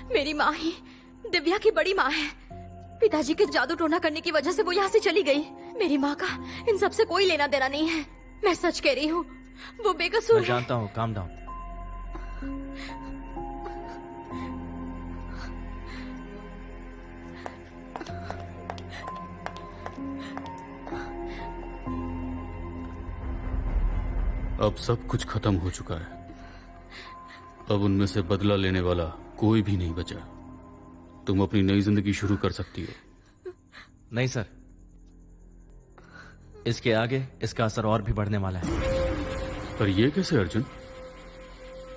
मेरी माँ ही दिव्या की बड़ी माँ है। पिताजी के जादू टोना करने की वजह से वो यहाँ से चली गई। मेरी माँ का इन सब से कोई लेना देना नहीं है। मैं सच कह रही हूँ, वो बेकसूर मैं जानता हूँ। Calm down. अब सब कुछ खत्म हो चुका है। अब उनमें से बदला लेने वाला कोई भी नहीं बचा। तुम अपनी नई जिंदगी शुरू कर सकती हो। नहीं सर, इसके आगे इसका असर और भी बढ़ने वाला है। पर ये कैसे अर्जुन?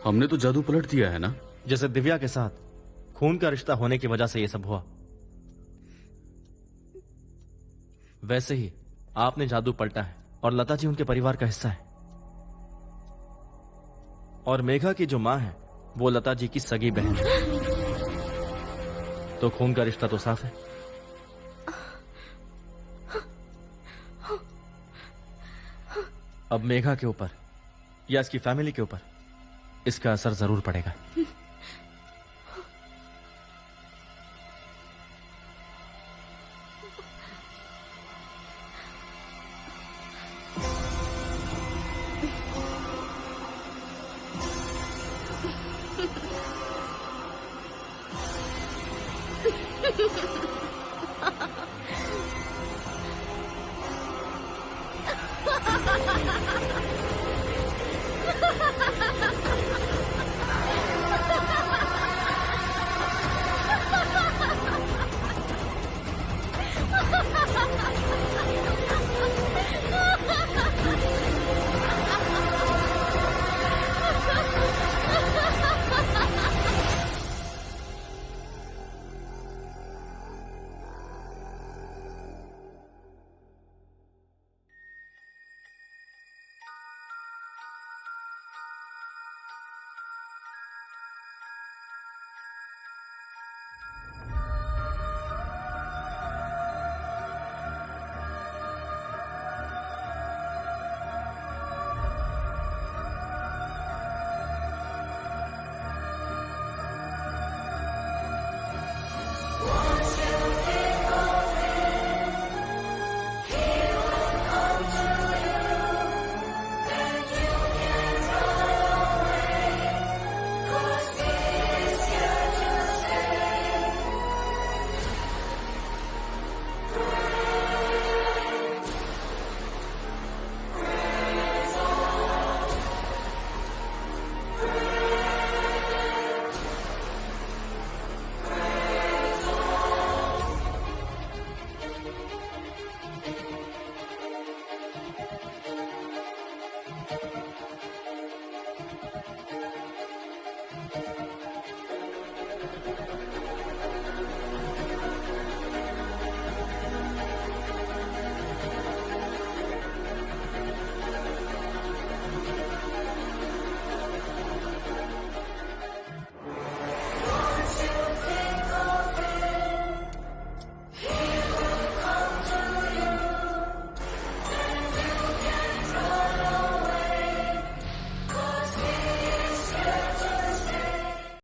हमने तो जादू पलट दिया है ना। जैसे दिव्या के साथ खून का रिश्ता होने की वजह से ये सब हुआ, वैसे ही आपने जादू पलटा है और लता जी उनके परिवार का हिस्सा है। और मेघा की जो मां है वो लता जी की सगी बहन है। तो खून का रिश्ता तो साफ है। अब मेघा के ऊपर या इसकी फैमिली के ऊपर इसका असर जरूर पड़ेगा।